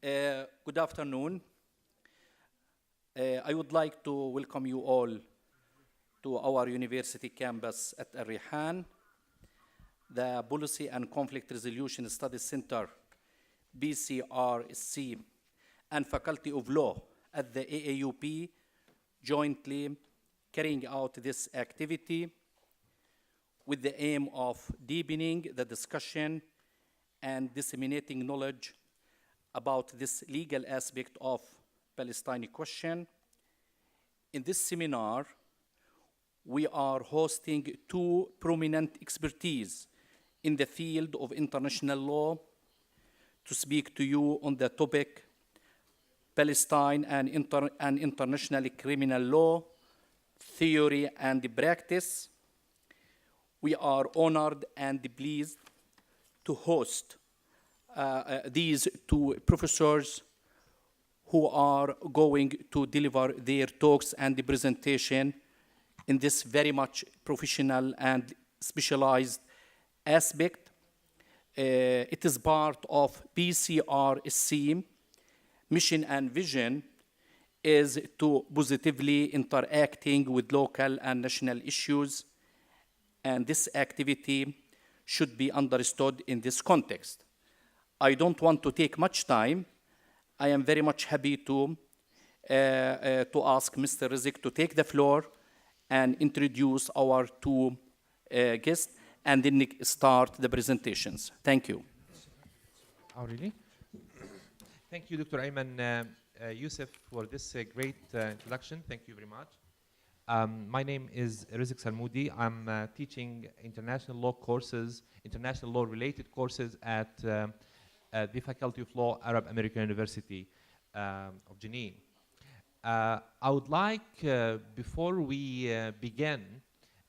Good afternoon. I would like to welcome you all to our university campus at Al Rihan, the Policy and Conflict Resolution Studies Center, BCRSC, and Faculty of Law at the AAUP jointly carrying out this activity with the aim of deepening the discussion and disseminating knowledge about this legal aspect of Palestinian question. In this seminar, we are hosting two prominent expertise in the field of international law to speak to you on the topic Palestine and international criminal law, theory and practice. We are honored and pleased to host these two professors who are going to deliver their talks and the presentation in this very much professional and specialized aspect. It is part of BCRSC mission and vision is to positively interacting with local and national issues, and this activity should be understood in this context. I don't want to take much time. I am very much happy to ask Mr. Rizik to take the floor and introduce our two guests, and then start the presentations. Thank you. Oh, really? Thank you, Dr. Ayman Youssef, for this great introduction. Thank you very much. My name is Rizik Salmoudi. I'm teaching international law courses, international law related courses at the Faculty of Law, Arab American University of Jenin. I would like, before we begin,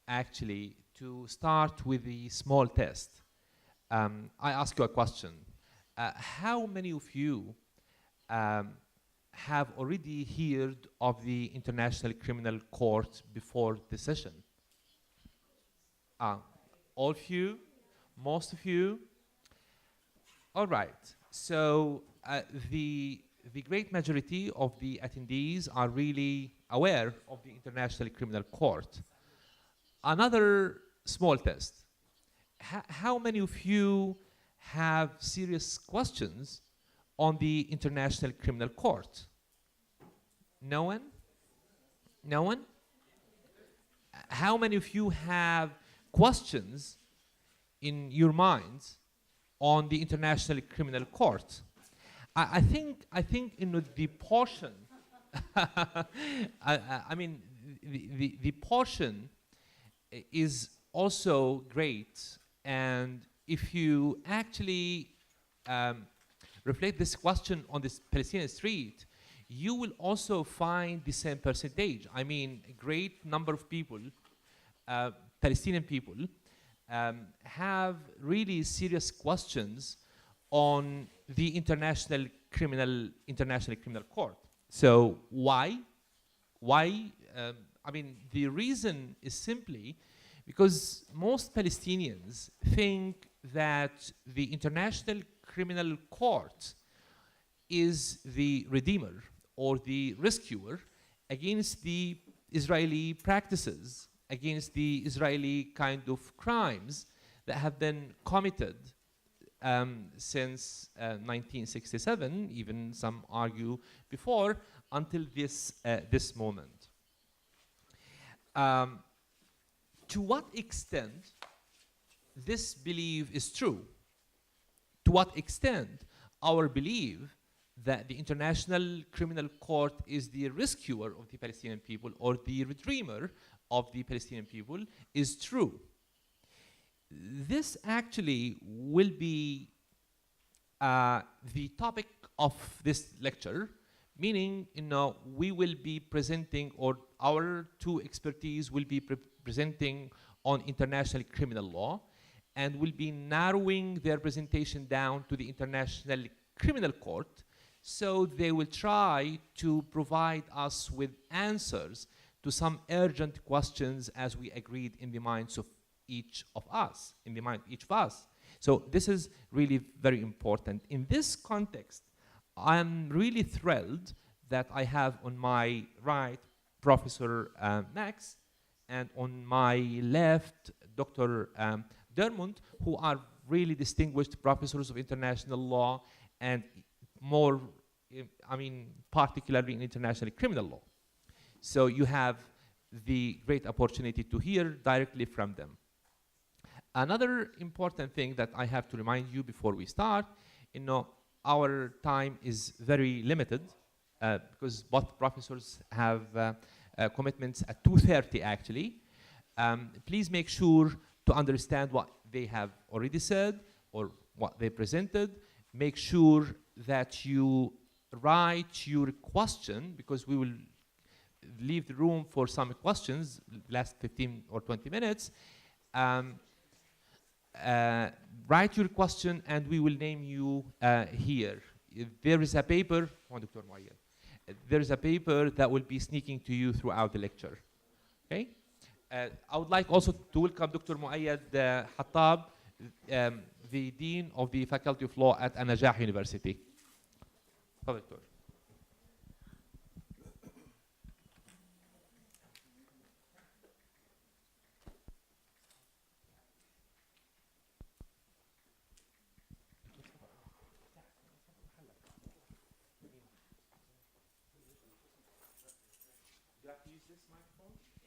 actually, to start with a small test. I ask you a question. How many of you have already heard of the International Criminal Court before the session? All of you? Most of you? All right. So the great majority of the attendees are really aware of the International Criminal Court. Another small test. How many of you have serious questions on the International Criminal Court? No one? No one? How many of you have questions in your minds on the International Criminal Court? I think the portion I mean the portion is also great, and if you actually reflect this question on this Palestinian street, you will also find the same percentage. I mean, a great number of people, Palestinian people, have really serious questions on the International Criminal Court. So why? Why? I mean, the reason is simply because most Palestinians think that the International Criminal Court is the redeemer or the rescuer against the Israeli practices, against the Israeli kind of crimes that have been committed since 1967, even some argue before, until this moment. To what extent this belief is true? To what extent our belief that the International Criminal Court is the rescuer of the Palestinian people or the redeemer of the Palestinian people is true? This actually will be the topic of this lecture, meaning, we will be presenting, or our two expertise will be presenting on international criminal law, and will be narrowing their presentation down to the International Criminal Court. So they will try to provide us with answers to some urgent questions, as we agreed in the minds of each of us, So this is really very important. In this context, I'm really thrilled that I have on my right Professor Max, and on my left Dr. Dermont, who are really distinguished professors of international law and more, particularly in international criminal law. So you have the great opportunity to hear directly from them. Another important thing that I have to remind you before we start, our time is very limited because both professors have commitments at 2:30 actually. Please make sure to understand what they have already said or what they presented. Make sure that you write your question, because we will leave the room for some questions, last 15 or 20 minutes. Write your question and we will name you here. There is a paper, there is a paper that will be sneaking to you throughout the lecture. Okay? I would like also to welcome Dr. Muayyad Hattab, the Dean of the Faculty of Law at An-Najah University. Dr.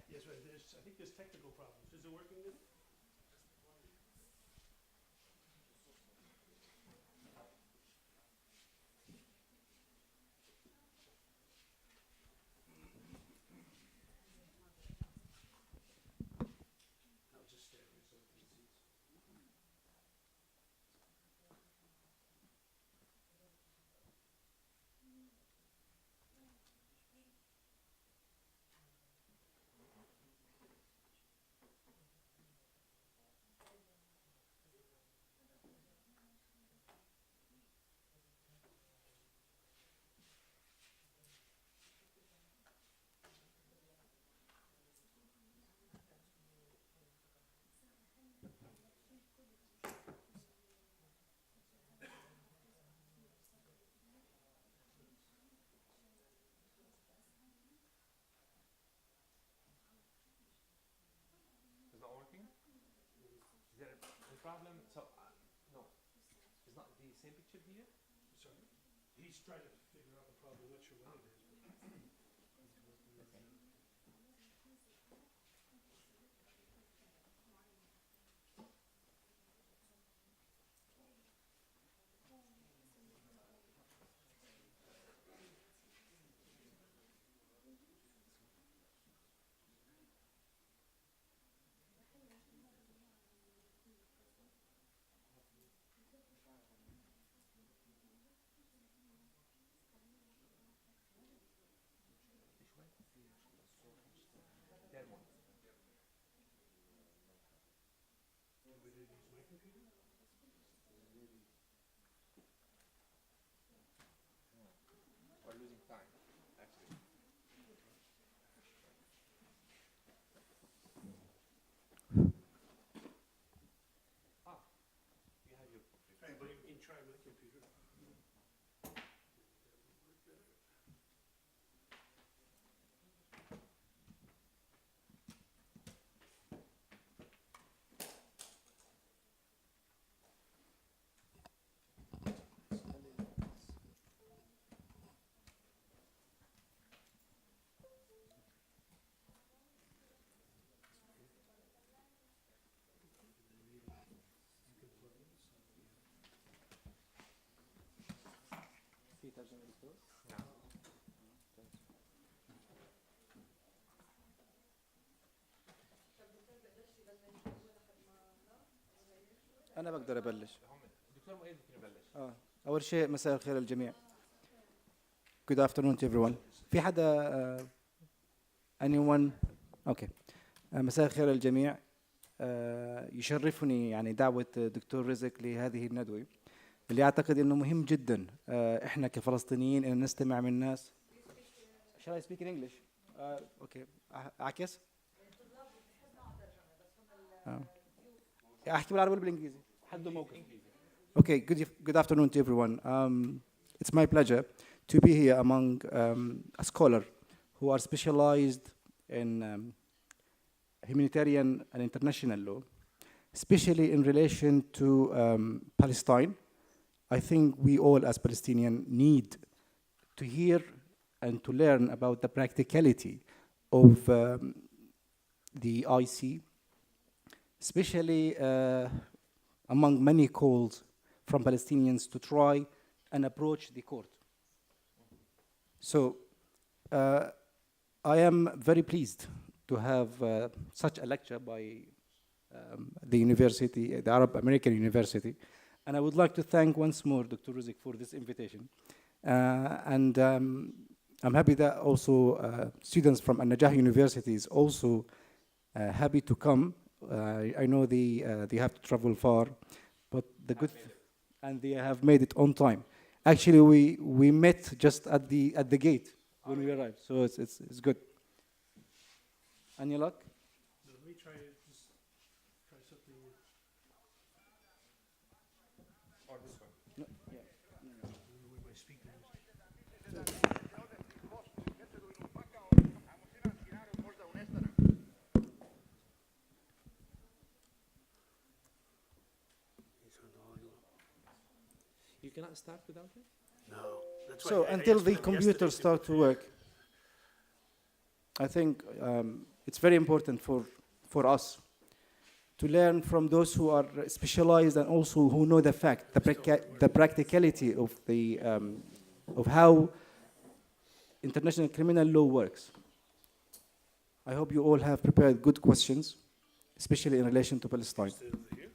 Yes, right. I think there's technical problems. Is it working? Problem. So, no, it's not the same picture here. Sorry? He's trying to figure out the problem. I'm not sure what it is. We're losing time, actually. You have your computer. Hey, but you can try my computer. أنا بقدر أبلش. دكتور مؤيد ممكن يبلش. أول شيء مساء الخير للجميع. Good afternoon to everyone. في حدا anyone? Okay. مساء الخير للجميع. يشرفني يعني دعوة دكتور رزق لهذه الندوة اللي أعتقد إنه مهم جدا إحنا كفلسطينيين إن نستمع من الناس. Shall I speak in English? Okay. أعكس؟ أحكي بالعربي ولا بالإنجليزي؟ حدوا موقف. Okay. Good afternoon to everyone. it's my pleasure to be here among a scholar who are specialized in humanitarian and international law, especially in relation to Palestine. I think we all as Palestinians need to hear and to learn about the practicality of the IC, especially among many calls from Palestinians to try and approach the court. So I am very pleased to have such a lecture by the university, the Arab American University. And I would like to thank once more Dr. Ruzik for this invitation. And I'm happy that also students from An-Najah University is also happy to come. I know they have to travel far, but the good and they have made it on time. Actually, we met just at the gate when we arrived, so it's good. Any luck? Let me try just try something. Or this one. No, yeah. Where my speaker is. You cannot start without it? No. That's why So I until asked the them computers yesterday start to work, I think it's very important for us to learn from those who are specialized and also who know the fact, the practicality of the of how international criminal law works. I hope you all have prepared good questions, especially in relation to Palestine. Here.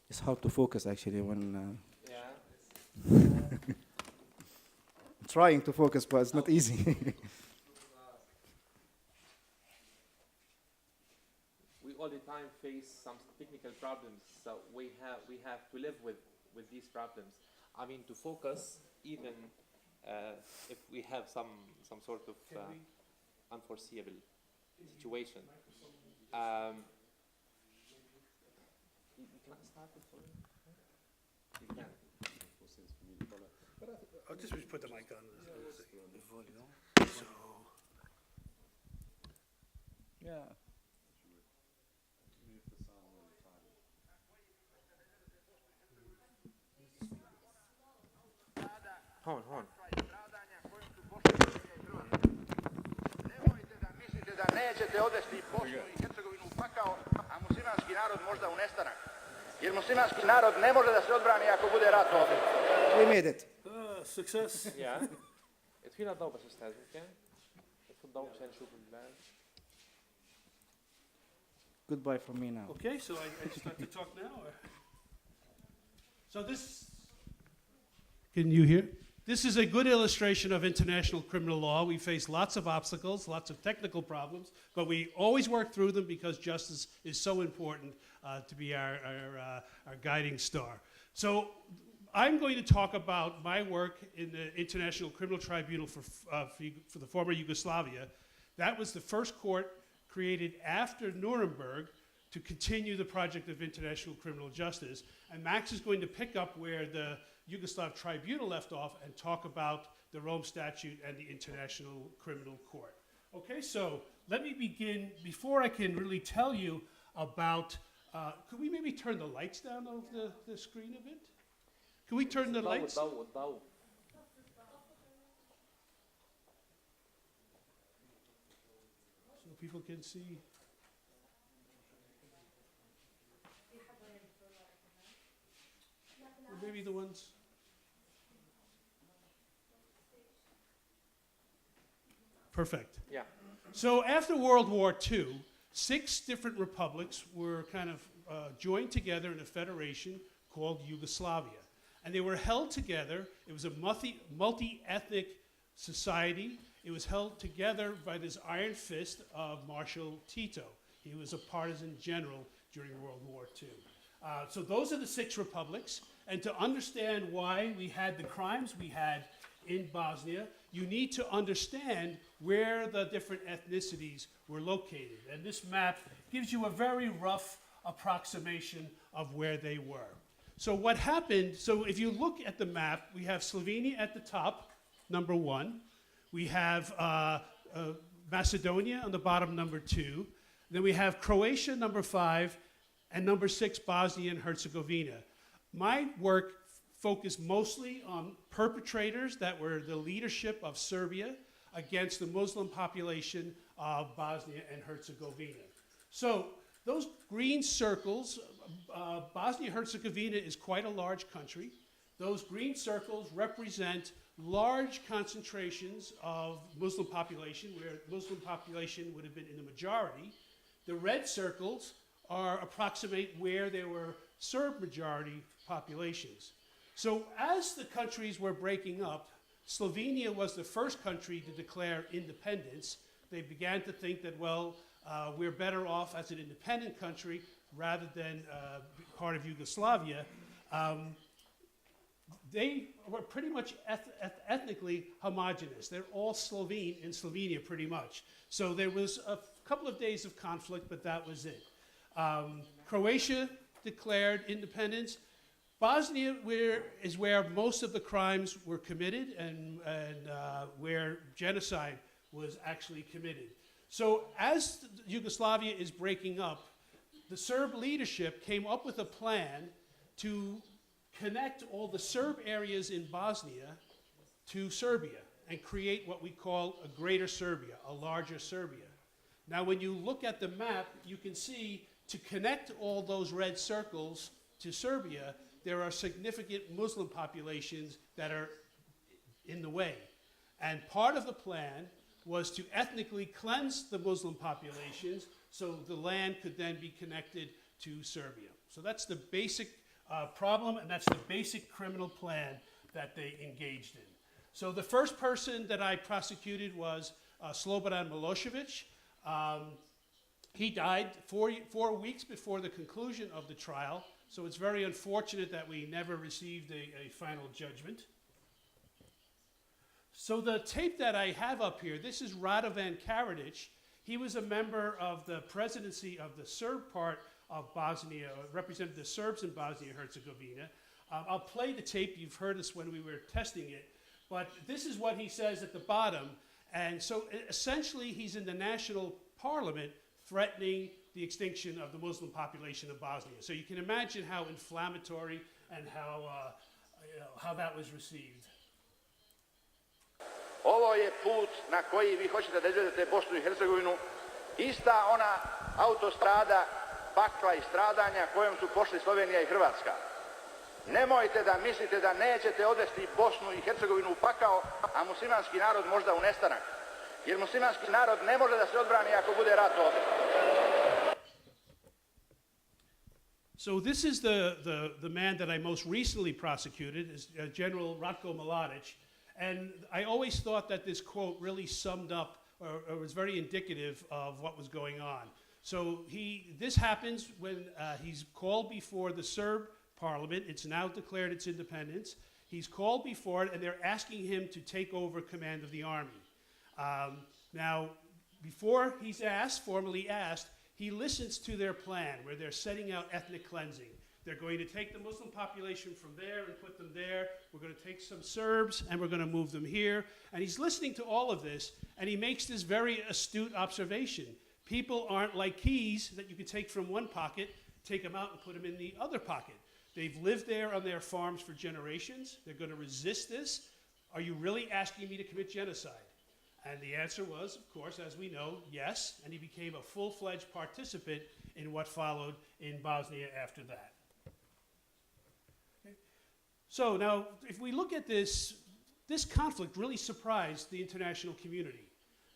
It's hard to focus actually when Yeah. trying to focus, but it's not easy. We all the time face some technical problems, so we have to live with these problems. I mean, to focus even if we have some sort of unforeseeable situation. You cannot start it for you can. I'll just put the mic on. So, Yeah. Hold on. Nemojte da mislite da nećete odvesti Bosnu i Hercegovinu u pakao, a muslimanski narod možda u nestanak. Jer muslimanski narod ne može da se odbrani ako bude rat ovdje. We made it. success. Yeah. تفينا الضوء بس استاذ اوكي؟ في الضوء عشان نشوف Goodbye from me now. Okay, so I start to talk now? Or? So this, can you hear? This is a good illustration of international criminal law. We face lots of obstacles, lots of technical problems, but we always work through them because justice is so important to be our guiding star. So I'm going to talk about my work in the International Criminal Tribunal for the former Yugoslavia. That was the first court created after Nuremberg to continue the project of international criminal justice. And Max is going to pick up where the Yugoslav Tribunal left off and talk about the Rome Statute and the International Criminal Court. Okay, so let me begin. Before I can really tell you about, could we maybe turn the lights down of the screen a bit? Can we turn the lights? الضوء So people can see. Or maybe the ones. Perfect. Yeah. So after World War II, 6 different republics were kind of joined together in a federation called Yugoslavia. And they were held together. It was a multi-ethnic society. It was held together by this iron fist of Marshal Tito. He was a partisan general during World War II. So those are the 6 republics. And to understand why we had the crimes we had in Bosnia, you need to understand where the different ethnicities were located. And this map gives you a very rough approximation of where they were. So what happened, so if you look at the map, we have Slovenia at the top, number 1. We have Macedonia on the bottom, number 2. Then we have Croatia, number 5, and number 6, Bosnia and Herzegovina. My work focused mostly on perpetrators that were the leadership of Serbia against the Muslim population of Bosnia and Herzegovina. So those green circles, Bosnia-Herzegovina is quite a large country. Those green circles represent large concentrations of Muslim population, where Muslim population would have been in the majority. The red circles approximate where there were Serb majority populations. So as the countries were breaking up, Slovenia was the first country to declare independence. They began to think that, well, we're better off as an independent country rather than part of Yugoslavia. They were pretty much ethnically homogenous. They're all Slovene in Slovenia, pretty much. So there was a couple of days of conflict, but that was it. Croatia declared independence. Bosnia is where most of the crimes were committed and where genocide was actually committed. So as Yugoslavia is breaking up, the Serb leadership came up with a plan to connect all the Serb areas in Bosnia to Serbia and create what we call a greater Serbia, a larger Serbia. Now, when you look at the map, you can see to connect all those red circles to Serbia, there are significant Muslim populations that are in the way. And part of the plan was to ethnically cleanse the Muslim populations so the land could then be connected to Serbia. So that's the basic problem, and that's the basic criminal plan that they engaged in. So the first person that I prosecuted was Slobodan Milošević. He died 4 weeks before the conclusion of the trial, so it's very unfortunate that we never received a final judgment. So the tape that I have up here, this is Radovan Karadzic. He was a member of the presidency of the Serb part of Bosnia, represented the Serbs in Bosnia-Herzegovina. I'll play the tape. You've heard us when we were testing it. But this is what he says at the bottom. And so essentially, he's in the national parliament threatening the extinction of the Muslim population of Bosnia. So you can imagine how inflammatory and how that was received. Ovo je put na koji vi hoćete da izvedete Bosnu i Hercegovinu, ista ona autostrada pakla i stradanja kojom su pošli Slovenija i Hrvatska. Nemojte da mislite da nećete odvesti Bosnu i Hercegovinu u pakao, a muslimanski narod možda u nestanak. Jer muslimanski narod ne može da se odbrani ako bude rat ovdje. So this is the man that I most recently prosecuted, is General Ratko Mladić. And I always thought that this quote really summed up, or was very indicative of what was going on. So this happens when he's called before the Serb parliament. It's now declared its independence. He's called before it, and they're asking him to take over command of the army. Now, before he's formally asked, he listens to their plan, where they're setting out ethnic cleansing. They're going to take the Muslim population from there and put them there. We're going to take some Serbs and we're going to move them here. And he's listening to all of this, and he makes this very astute observation. People aren't like keys that you can take from one pocket, take them out and put them in the other pocket. They've lived there on their farms for generations. They're going to resist this. Are you really asking me to commit genocide? And the answer was, of course, as we know, yes. And he became a full-fledged participant in what followed in Bosnia after that. So now, if we look at this conflict really surprised the international community.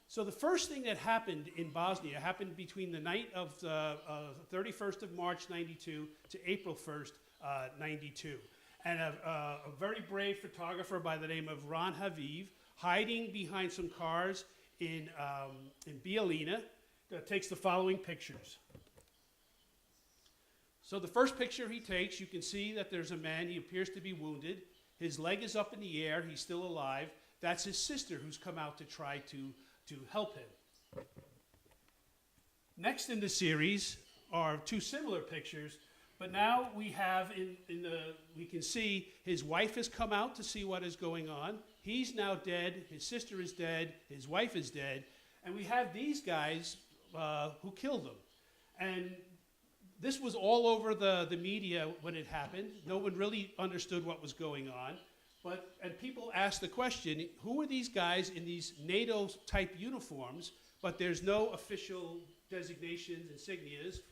So the first thing that happened in Bosnia happened between the night of the 31st of March, 92 to April 1st, 92. And a very brave photographer by the name of Ron Haviv, hiding behind some cars in Bijeljina, takes the following pictures. So the first picture he takes, you can see that there's a man, he appears to be wounded. His leg is up in the air, he's still alive. That's his sister who's come out to try to help him. Next in the series are two similar pictures, But now we have we can see his wife has come out to see what is going on. He's now dead, his sister is dead, his wife is dead, and we have these guys who killed them. And this was all over the media when it happened. No one really understood what was going on. And people asked the question, who are these guys in these NATO-type uniforms, but there's no official designations, insignias?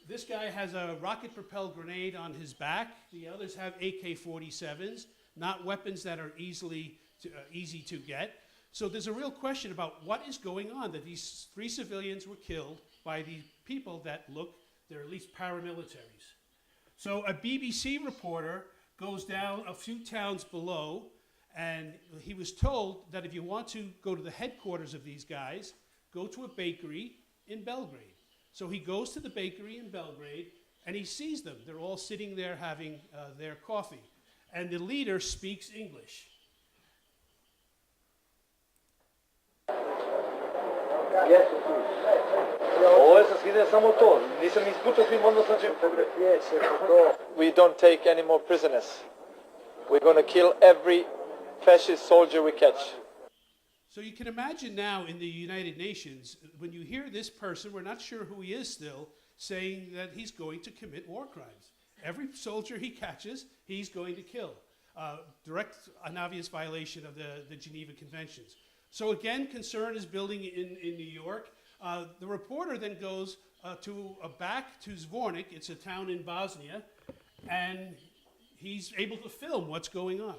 This guy has a rocket-propelled grenade on his back. The others have AK-47s, not weapons that are easy to get. So there's a real question about what is going on, that these 3 civilians were killed by these people that look, they're at least paramilitaries. So a BBC reporter goes down a few towns below, and he was told that if you want to go to the headquarters of these guys, go to a bakery in Belgrade. So he goes to the bakery in Belgrade, and he sees them. They're all sitting there having their coffee. And the leader speaks English. We don't take any more prisoners. We're going to kill every fascist soldier we catch. So you can imagine now in the United Nations, when you hear this person, we're not sure who he is still, saying that he's going to commit war crimes. Every soldier he catches, he's going to kill. Direct and obvious violation of the Geneva Conventions. So again, concern is building in New York. The reporter then goes back to Zvornik, it's a town in Bosnia, and he's able to film what's going on.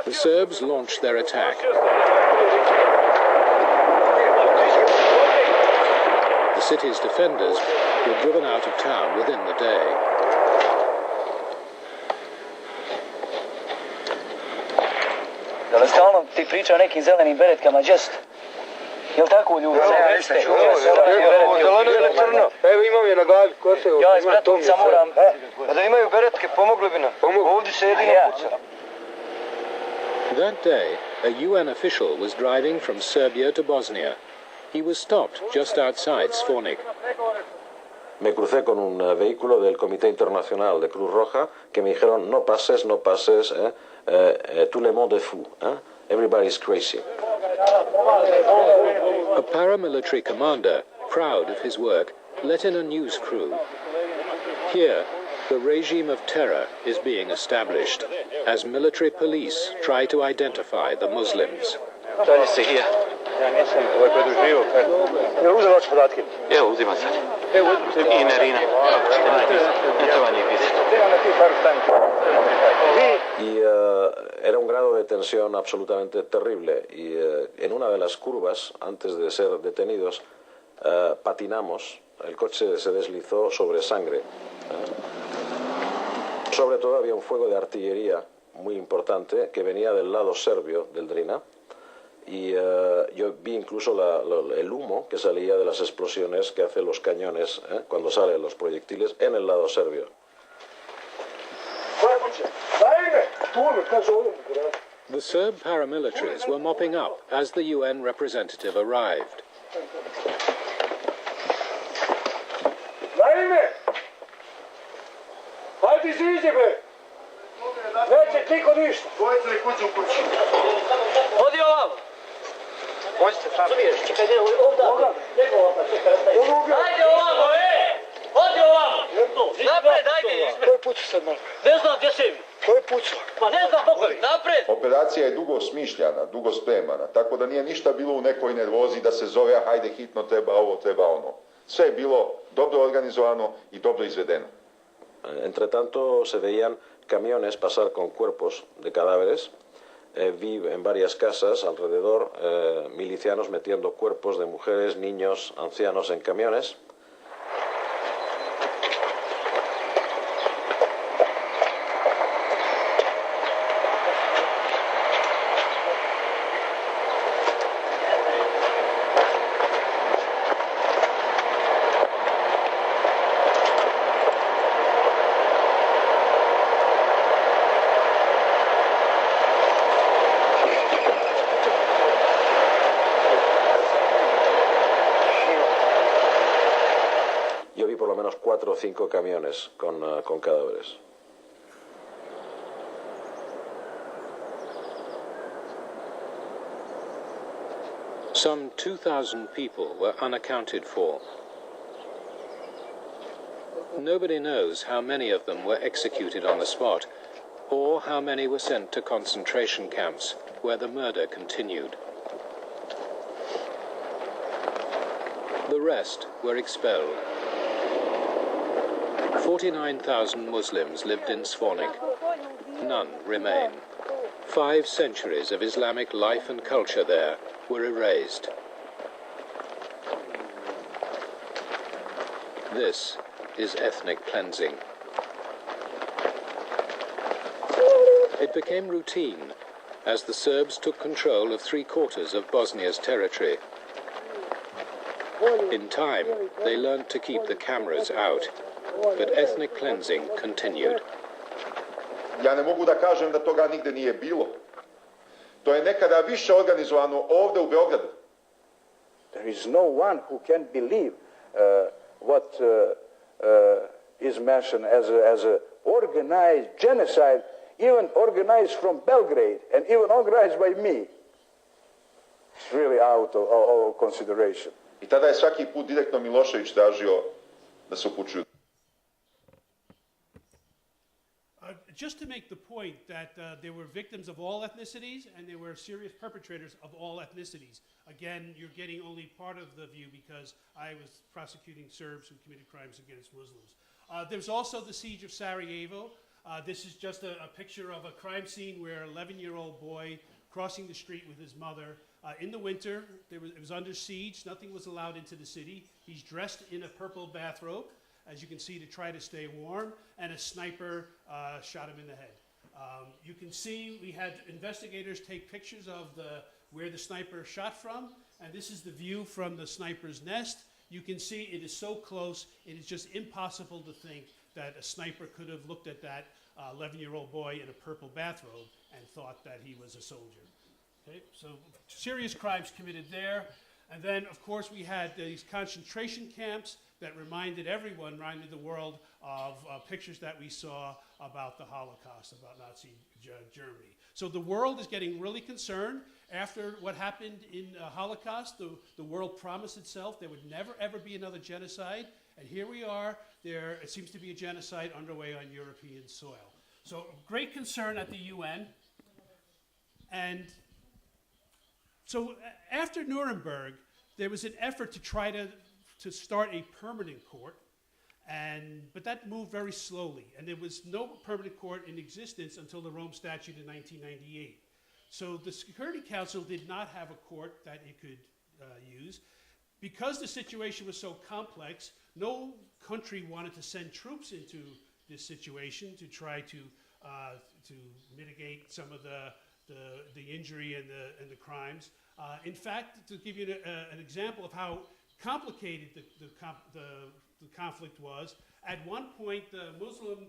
The Serbs launched their attack. The city's defenders were driven out of town within the day. Da li stalno ti priča o nekim zelenim beretkama, just? Jel' tako ljudi? Zeleno ili crno? Evo imam je na glavi, ko se... Ja iz Bratovca moram... A da imaju beretke, pomogli bi nam. Ovdje se jedino puca. That day, a UN official was driving from Serbia to Bosnia. He was stopped just outside Zvornik. Me crucé con un vehículo del Comité Internacional de Cruz Roja que me dijeron no pases, tout le monde est fou, everybody's crazy. A paramilitary commander, proud of his work, let in a news crew. Here, the regime of terror is being established as military police try to identify the Muslims. Ja nisam pridružio. Jel uzeo vaše podatke? Evo, uzimam sad. I Nerina. Ne treba njih Y era un grado de tensión absolutamente terrible. Y en una de las curvas, antes de ser detenidos, patinamos. El coche se deslizó sobre sangre. Sobre todo había un fuego de artillería muy importante que venía del lado serbio del Drina. Y yo vi incluso el humo que salía de las explosiones que hacen los cañones cuando salen los proyectiles en el lado serbio. The Serb paramilitaries were mopping up as the UN representative arrived. Hajde iziđi bre! Neće niko ništa! Dvojica li kuću u kući? Hodi ovamo! Možete tamo. Čekaj, ovdje. Hajde ovamo, Hodi ovamo! Napred, hajde! Ko je pucao sad malo? Ne znam gdje se vi. Ko je pucao? Pa ne znam Bogovi. Napred! Operacija je dugo smišljana, dugo spremana, tako da nije ništa bilo u nekoj nervozi da se zove hajde hitno treba ovo, treba ono. Sve je bilo dobro organizovano i dobro izvedeno. Entre tanto se veían camiones pasar con cuerpos de cadáveres. Vi en varias casas alrededor milicianos metiendo cuerpos de mujeres, niños, ancianos en camiones. 4 o 5 camiones con cadáveres. Some 2,000 people were unaccounted for. Nobody knows how many of them were executed on the spot, or how many were sent to concentration camps, where the murder continued. The rest were expelled. 49,000 Muslims lived in Svornik. None remain. 5 centuries of Islamic life and culture there were erased. This is ethnic cleansing. It became routine as the Serbs took control of 3/4 of Bosnia's territory. In time, they learned to keep the cameras out, but ethnic cleansing continued. Ja ne mogu da kažem da toga nigde nije bilo. To je nekada više organizovano ovde u Beogradu. There is no one who can believe what is mentioned as a organized genocide, even organized from Belgrade and even organized by me. It's really out of consideration. I tada je svaki put direktno Milošević tražio da se upućuju. Just to make the point that there were victims of all ethnicities and there were serious perpetrators of all ethnicities. Again, you're getting only part of the view because I was prosecuting Serbs who committed crimes against Muslims. There's also the siege of Sarajevo. This is just a picture of a crime scene where an 11-year-old boy crossing the street with his mother. In the winter, it was under siege. Nothing was allowed into the city. He's dressed in a purple bathrobe, as you can see, to try to stay warm, and a sniper shot him in the head. You can see we had investigators take pictures of where the sniper shot from, and this is the view from the sniper's nest. You can see it is so close, it is just impossible to think that a sniper could have looked at that 11-year-old boy in a purple bathrobe and thought that he was a soldier. Okay, so serious crimes committed there. And then, of course, we had these concentration camps that reminded the world of pictures that we saw about the Holocaust, about Nazi Germany. So the world is getting really concerned. After what happened in the Holocaust, the world promised itself there would never, ever be another genocide. And here we are. It seems to be a genocide underway on European soil. So great concern at the UN. And so after Nuremberg, there was an effort to try to start a permanent court, but that moved very slowly. And there was no permanent court in existence until the Rome Statute in 1998. So the Security Council did not have a court that it could use. Because the situation was so complex, no country wanted to send troops into this situation to try to mitigate some of the injury and the crimes. In fact, to give you an example of how complicated the conflict was, at one point the Muslim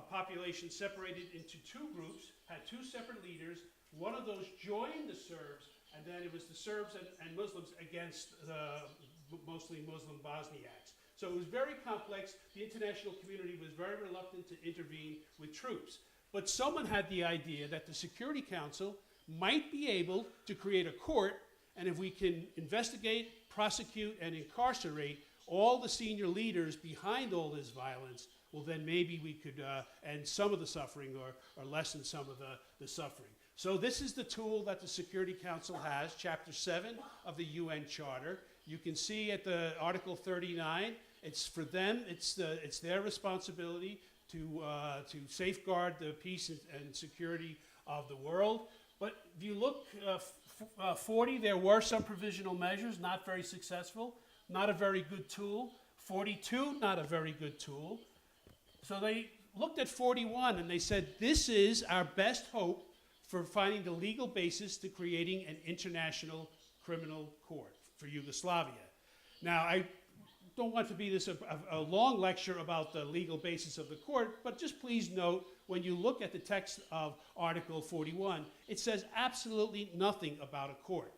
population separated into 2 groups, had 2 separate leaders. One of those joined the Serbs, and then it was the Serbs and Muslims against mostly Muslim Bosniaks. So it was very complex. The international community was very reluctant to intervene with troops. But someone had the idea that the Security Council might be able to create a court, and if we can investigate, prosecute, and incarcerate all the senior leaders behind all this violence, well, then maybe we could end some of the suffering or lessen some of the suffering. So this is the tool that the Security Council has, Chapter 7 of the UN Charter. You can see at the Article 39, it's for them, it's their responsibility to safeguard the peace and security of the world. But if you look, 40, there were some provisional measures, not very successful, not a very good tool. 42, not a very good tool. So they looked at 41 and they said, this is our best hope for finding the legal basis to creating an international criminal court for Yugoslavia. Now, I don't want to be this a long lecture about the legal basis of the court, but just please note, when you look at the text of Article 41, it says absolutely nothing about a court.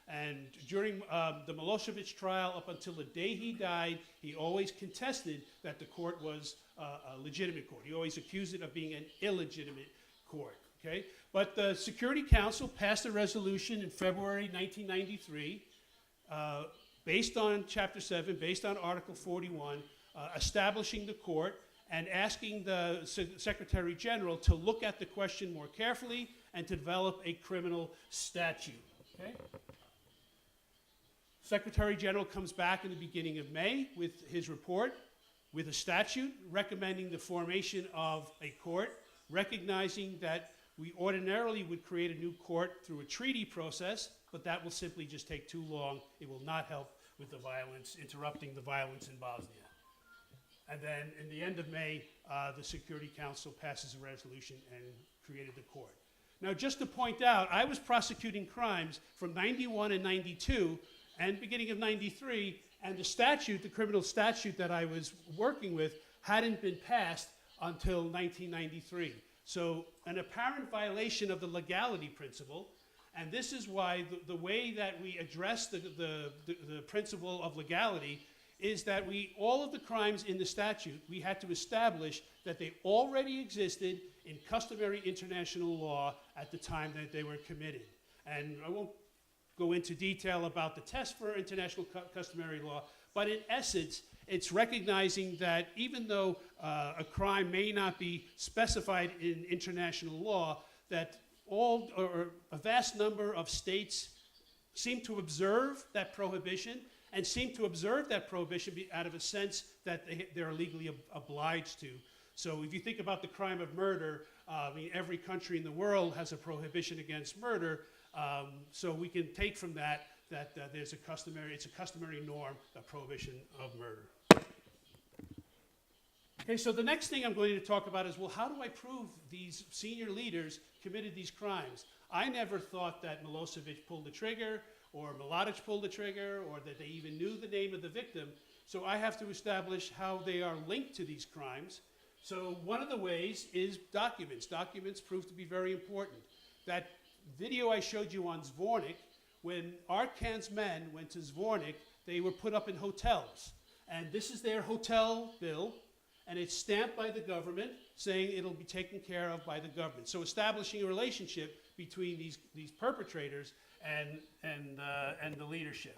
And during the Milosevic trial, up until the day he died, he always contested that the court was a legitimate court. He always accused it of being an illegitimate court. Okay? But the Security Council passed a resolution in February 1993 based on Chapter 7, based on Article 41, establishing the court and asking the Secretary General to look at the question more carefully and to develop a criminal statute. Okay? Secretary General comes back in the beginning of May with his report, with a statute recommending the formation of a court, recognizing that we ordinarily would create a new court through a treaty process, but that will simply just take too long. It will not help with the violence, interrupting the violence in Bosnia. And then in the end of May, the Security Council passes a resolution and created the court. Now, just to point out, I was prosecuting crimes from 91 and 92 and beginning of 93, and the statute, the criminal statute that I was working with, hadn't been passed until 1993. So an apparent violation of the legality principle, and this is why the way that we address the principle of legality is that all of the crimes in the statute, we had to establish that they already existed in customary international law at the time that they were committed. And I won't go into detail about the test for international customary law, but in essence, it's recognizing that even though a crime may not be specified in international law, that all or a vast number of states seem to observe that prohibition and seem to observe that prohibition out of a sense that they're legally obliged to. So if you think about the crime of murder, I mean, every country in the world has a prohibition against murder. So we can take from that there's it's a customary norm, a prohibition of murder. Okay, so the next thing I'm going to talk about is, well, how do I prove these senior leaders committed these crimes? I never thought that Milosevic pulled the trigger, or Mladic pulled the trigger, or that they even knew the name of the victim. So I have to establish how they are linked to these crimes. So one of the ways is documents. Documents prove to be very important. That video I showed you on Zvornik, when Arkan's men went to Zvornik, they were put up in hotels. And this is their hotel bill, and it's stamped by the government, saying it'll be taken care of by the government. So establishing a relationship between these perpetrators and the leadership.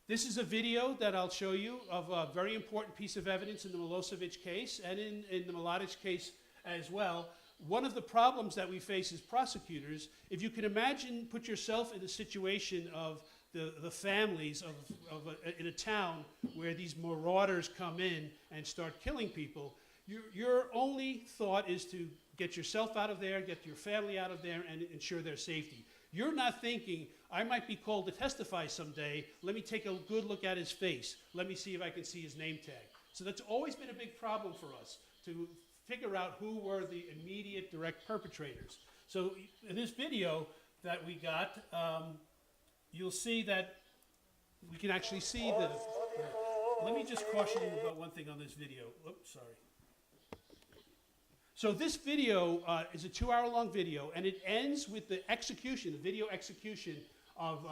This is a video that I'll show you of a very important piece of evidence in the Milosevic case and in the Mladic case as well. One of the problems that we face as prosecutors, if you can imagine, put yourself in the situation of the families in a town where these marauders come in and start killing people, your only thought is to get yourself out of there, get your family out of there, and ensure their safety. You're not thinking, I might be called to testify someday, let me take a good look at his face, let me see if I can see his name tag. So that's always been a big problem for us, to figure out who were the immediate direct perpetrators. So in this video that we got, you'll see that we can actually see let me just caution you about one thing on this video. Oops, sorry. So this video is a 2-hour-long video, and it ends with the execution, the video execution of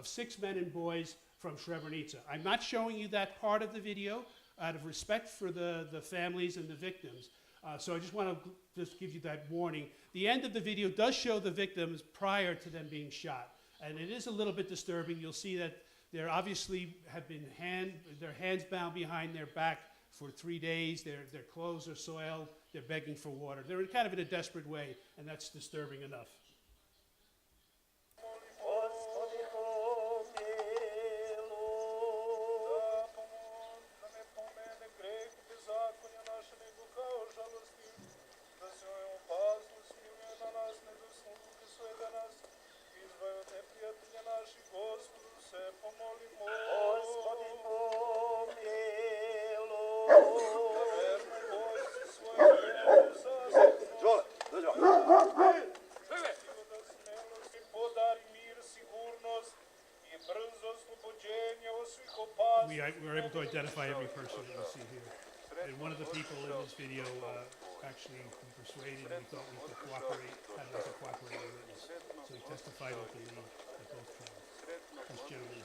6 men and boys from Srebrenica. I'm not showing you that part of the video out of respect for the families and the victims. So I just want to just give you that warning. The end of the video does show the victims prior to them being shot. And it is a little bit disturbing. You'll see that there obviously have been their hands bound behind their back for 3 days. Their clothes are soiled. They're begging for water. They're kind of in a desperate way, and that's disturbing enough. We were able to identify every person that you see here. And one of the people in this video actually we persuaded, we thought we could cooperate, had us a cooperating witness. So he testified with the lead. This gentleman here.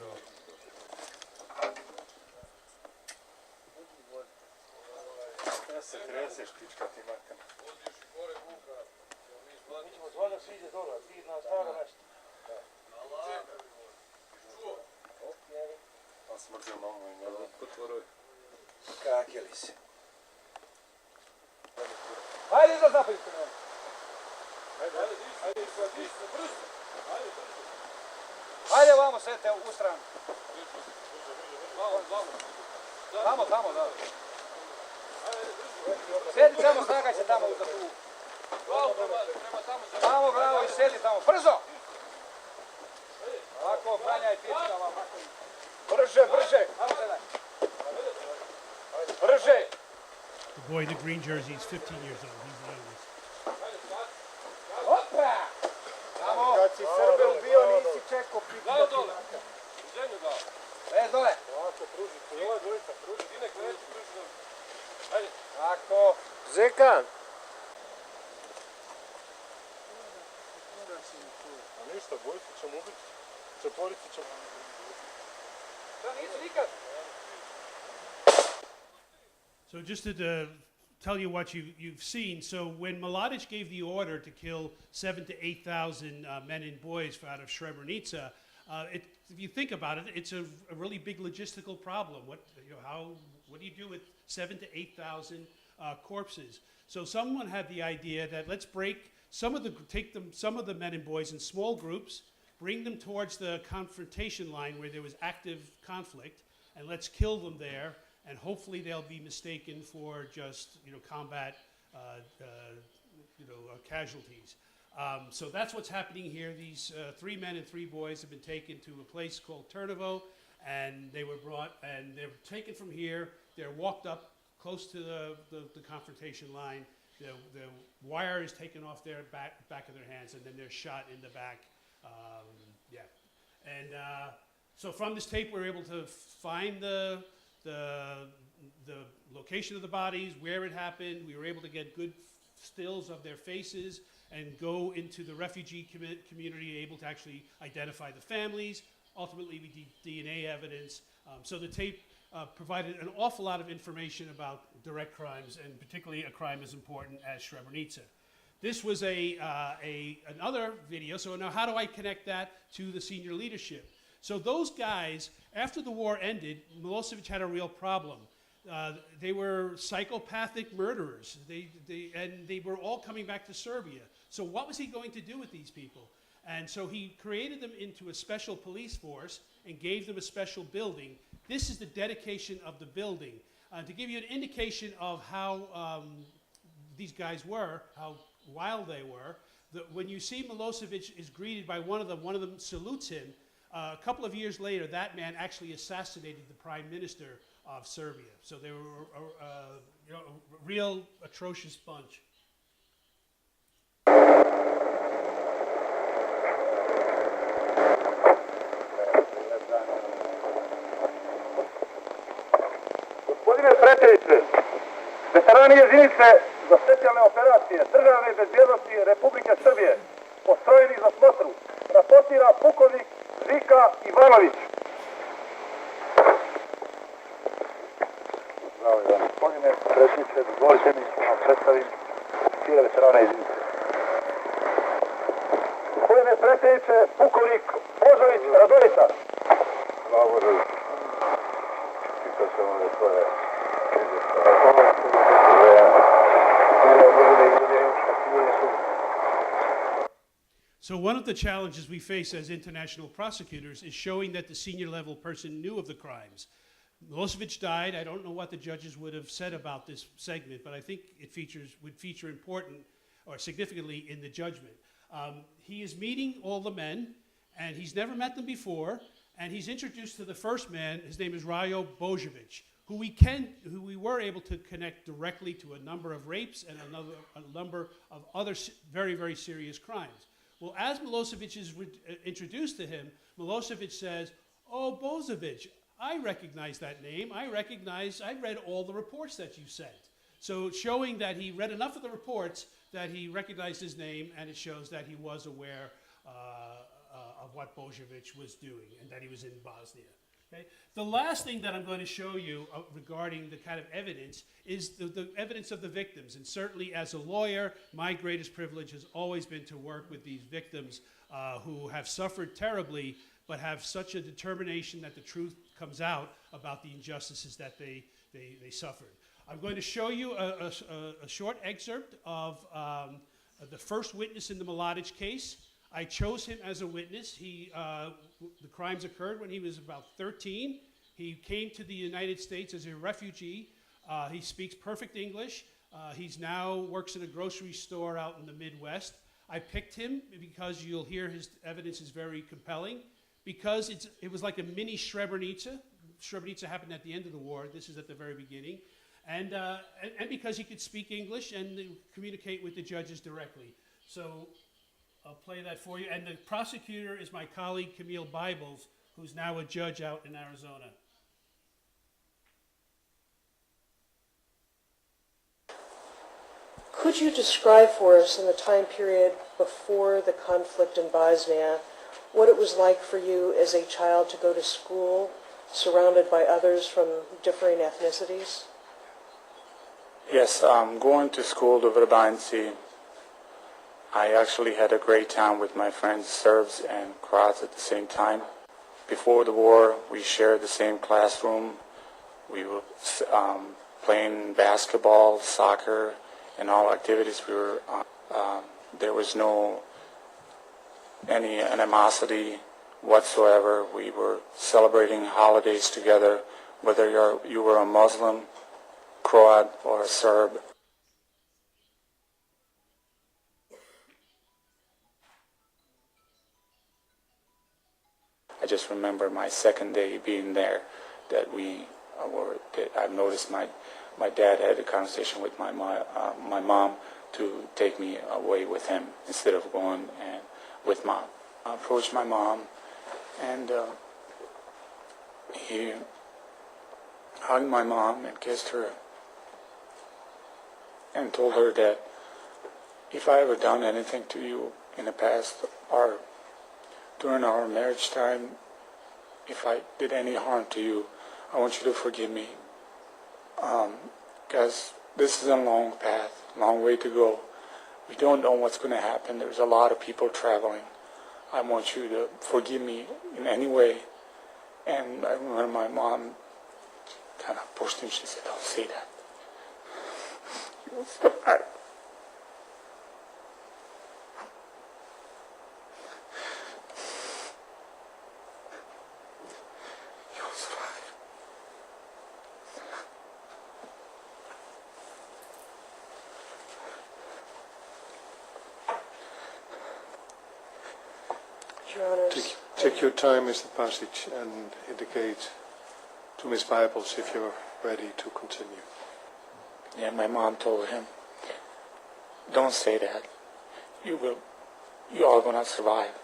Hajde za zapad. Hajde vamo, sedite u stranu. Tamo, da. Sedi tamo, snagaj se tamo za tu. Tamo, bravo, i sedi tamo. Brzo! Ovako, klanjaj pičkama. Brže! Brže! The boy in the green jersey is 15 years old. He's the youngest. Opa! Tamo! Kad si Srbe ubio, nisi čekao pička. Gleda dole! Zemlju dao. Lez dole! Ovako, pruži. I ova dvojica, pruži. Ti nek reći, pruži dole. Hajde. Tako. Zekan! A ništa, bojicu ćemo ubiti. Čeporicu ćemo... Da, nisi nikad! So just to tell you what you've seen, so when Mladic gave the order to kill 7,000 to 8,000 men and boys out of Srebrenica, if you think about it, it's a really big logistical problem. What do you do with 7,000 to 8,000 corpses? So someone had the idea that let's break some of the men and boys in small groups, bring them towards the confrontation line where there was active conflict, and let's kill them there. And hopefully they'll be mistaken for just combat casualties. So that's what's happening here. These 3 men and 3 boys have been taken to a place called Turnovo, and they were brought, and they're taken from here. They're walked up close to the confrontation line. The wire is taken off their back of their hands, and then they're shot in the back. So from this tape, we're able to find the location of the bodies, where it happened. We were able to get good stills of their faces and go into the refugee community, able to actually identify the families. Ultimately, we did DNA evidence. So the tape provided an awful lot of information about direct crimes, and particularly a crime as important as Srebrenica. This was another video. So now how do I connect that to the senior leadership? So those guys, after the war ended, Milosevic had a real problem. They were psychopathic murderers, and they were all coming back to Serbia. So what was he going to do with these people? And so he created them into a special police force and gave them a special building. This is the dedication of the building. To give you an indication of how these guys were, how wild they were, when you see Milosevic is greeted by one of them salutes him. A couple of years later, that man actually assassinated the prime minister of Serbia. So they were a real atrocious bunch. Gospodine predsjedniče, veterani jedinice za specijalne operacije Državne bezbjednosti Republike Srbije, postrojeni za smotru, raportira pukovnik Vika Ivanović. Bravo, Ivan. Gospodine predsjedniče, dozvolite mi da vam predstavim cijele veterane jedinice. Gospodine predsjedniče, pukovnik Božović Radovita. Bravo, Radovita. Pitao sam ove svoje So one of the challenges we face as international prosecutors is showing that the senior level person knew of the crimes. Milosevic died. I don't know what the judges would have said about this segment, but I think it would feature important or significantly in the judgment. He is meeting all the men, and he's never met them before, and he's introduced to the first man. His name is Rajo Božović, who we were able to connect directly to a number of rapes and a number of other very, very serious crimes. Well, as Milosevic is introduced to him, Milosevic says, "Oh, Božović, I recognize that name. I read all the reports that you sent." So showing that he read enough of the reports that he recognized his name, and it shows that he was aware of what Božović was doing and that he was in Bosnia. Okay? The last thing that I'm going to show you regarding the kind of evidence is the evidence of the victims. And certainly as a lawyer, my greatest privilege has always been to work with these victims who have suffered terribly, but have such a determination that the truth comes out about the injustices that they suffered. I'm going to show you a short excerpt of the first witness in the Mladić case. I chose him as a witness. The crimes occurred when he was about 13. He came to the United States as a refugee. He speaks perfect English. He's now works in a grocery store out in the Midwest. I picked him because you'll hear his evidence is very compelling, because it was like a mini Srebrenica. Srebrenica happened at the end of the war. This is at the very beginning. And because he could speak English and communicate with the judges directly. So I'll play that for you. And the prosecutor is my colleague, Camille Bibles, who's now a judge out in Arizona. Could you describe for us, in the time period before the conflict in Bosnia, what it was like for you as a child to go to school surrounded by others from differing ethnicities? Yes, going to school to Vrbanci, I actually had a great time with my friends, Serbs and Croats at the same time. Before the war, we shared the same classroom. We were playing basketball, soccer, and all activities. There was no any animosity whatsoever. We were celebrating holidays together, whether you were a Muslim, Croat, or a Serb. I just remember my second day being there, that I've noticed my dad had a conversation with my mom to take me away with him instead of going and with mom. I approached my mom, and he hugged my mom and kissed her and told her that if I ever done anything to you in the past or during our marriage time, if I did any harm to you, I want you to forgive me. Because this is a long path, long way to go. We don't know what's going to happen. There's a lot of people traveling. I want you to forgive me in any way. And I remember my mom kind of pushed him. She said, "Don't say that." You'll survive. You'll survive. Your Honor. Take your time, Mr. Pasic, and indicate to Ms. Bibles if you're ready to continue. Yeah, my mom told him, "Don't say that. You are gonna survive.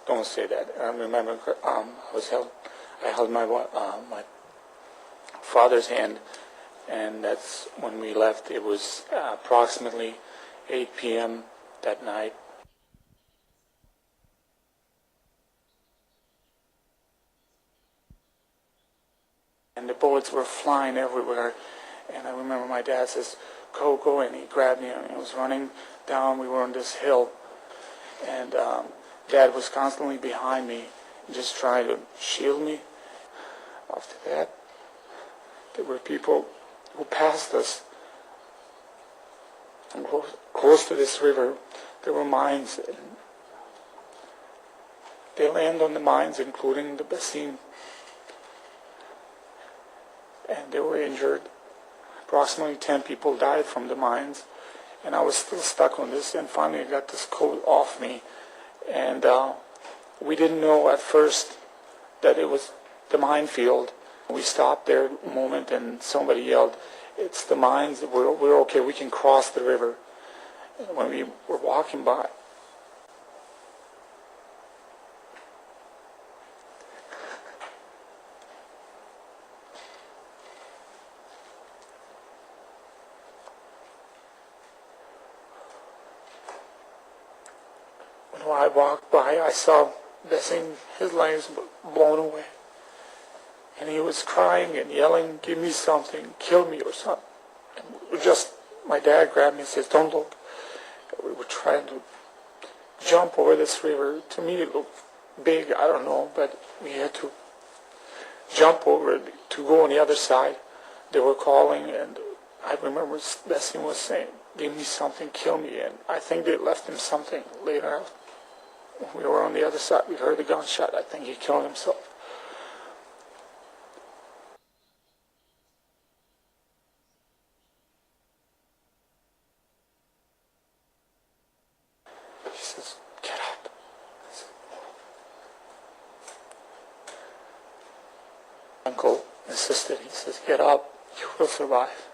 Don't say that." And I remember I held my father's hand, and that's when we left. It was approximately 8 p.m. that night. And the bullets were flying everywhere. And I remember my dad says, go, and he grabbed me, and he was running down. We were on this hill, and Dad was constantly behind me, just trying to shield me. After that, there were people who passed us. And close to this river, there were mines. And they landed on the mines, including the basin. And they were injured. Approximately 10 people died from the mines, and I was still stuck on this, and finally I got this coat off me, and we didn't know at first that it was the minefield. We stopped there a moment, and somebody yelled, "It's the mines, we're okay, we can cross the river." And when we were walking by, I walked by, I saw Basim, his line was blown away. And he was crying and yelling, give me something, kill me or something. And my dad grabbed me and says, don't look. We were trying to jump over this river. To me it looked big, I don't know, but we had to jump over it to go on the other side. They were calling, and I remember Basim was saying, give me something, kill me. And I think they left him something later. When we were on the other side, we heard the gunshot. I think he killed himself. He says, get up. I said, no. Uncle insisted. He says, get up. You will survive.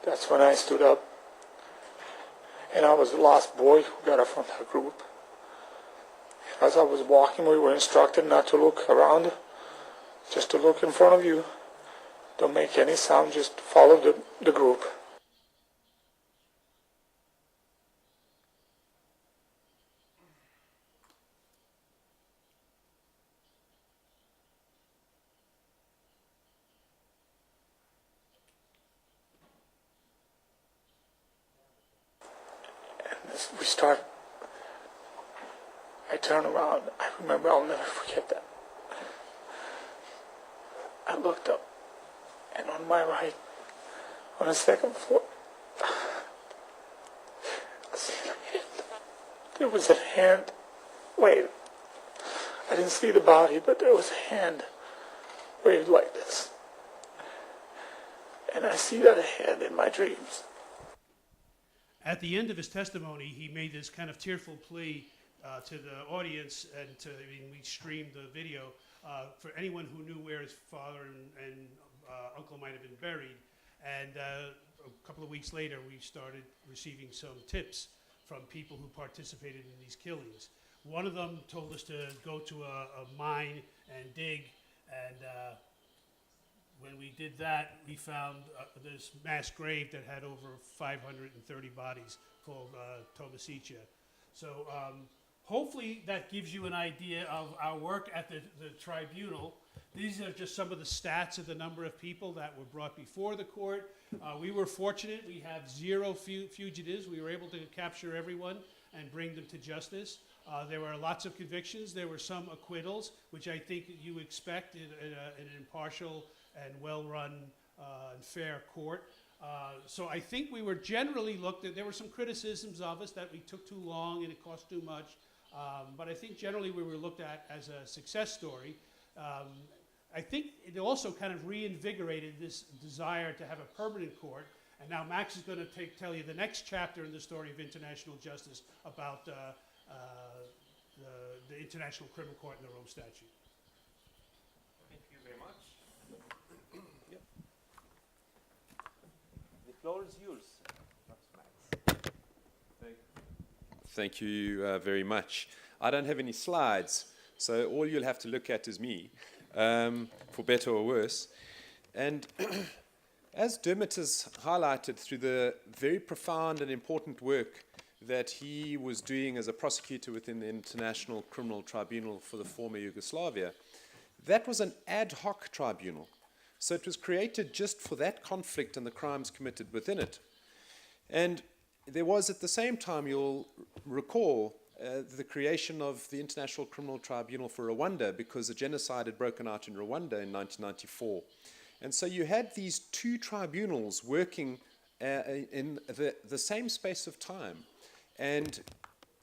That's when I stood up, and I was the last boy who got up from that group. As I was walking, we were instructed not to look around, just to look in front of you. Don't make any sound, just follow the group. We started. I turned around. I remember, I'll never forget that. I looked up, and on my right, on the second floor, I see a hand. There was a hand. Wait, I didn't see the body, but there was a hand waved like this. And I see that hand in my dreams. At the end of his testimony, he made this kind of tearful plea to the audience, and we streamed the video for anyone who knew where his father and uncle might have been buried. And a couple of weeks later, we started receiving some tips from people who participated in these killings. One of them told us to go to a mine and dig, and when we did that, we found this mass grave that had over 530 bodies called Tomasicha. So hopefully that gives you an idea of our work at the tribunal. These are just some of the stats of the number of people that were brought before the court. We were fortunate. We have 0 fugitives. We were able to capture everyone and bring them to justice. There were lots of convictions. There were some acquittals, which I think you expect in an impartial and well-run and fair court. So I think we were generally looked at. There were some criticisms of us that we took too long and it cost too much. But I think generally we were looked at as a success story. I think it also kind of reinvigorated this desire to have a permanent court. And now Max is going to tell you the next chapter in the story of international justice about the International Criminal Court and the Rome Statute. Thank you very much. Yep. The floor is yours. Thank you very much. I don't have any slides, so all you'll have to look at is me, for better or worse. And as Dermot has highlighted through the very profound and important work that he was doing as a prosecutor within the International Criminal Tribunal for the former Yugoslavia, that was an ad hoc tribunal. So it was created just for that conflict and the crimes committed within it. And there was at the same time, you'll recall, the creation of the International Criminal Tribunal for Rwanda, because a genocide had broken out in Rwanda in 1994. And so you had these two tribunals working in the same space of time, and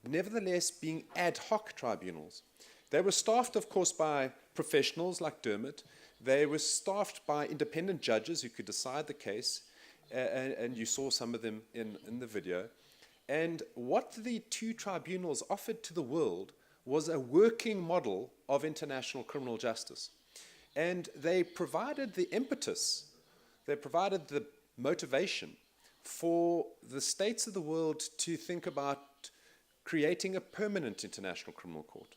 nevertheless being ad hoc tribunals. They were staffed, of course, by professionals like Dermot. They were staffed by independent judges who could decide the case, and you saw some of them in the video. And what the two tribunals offered to the world was a working model of international criminal justice. And they provided the impetus, they provided the motivation for the states of the world to think about creating a permanent international criminal court.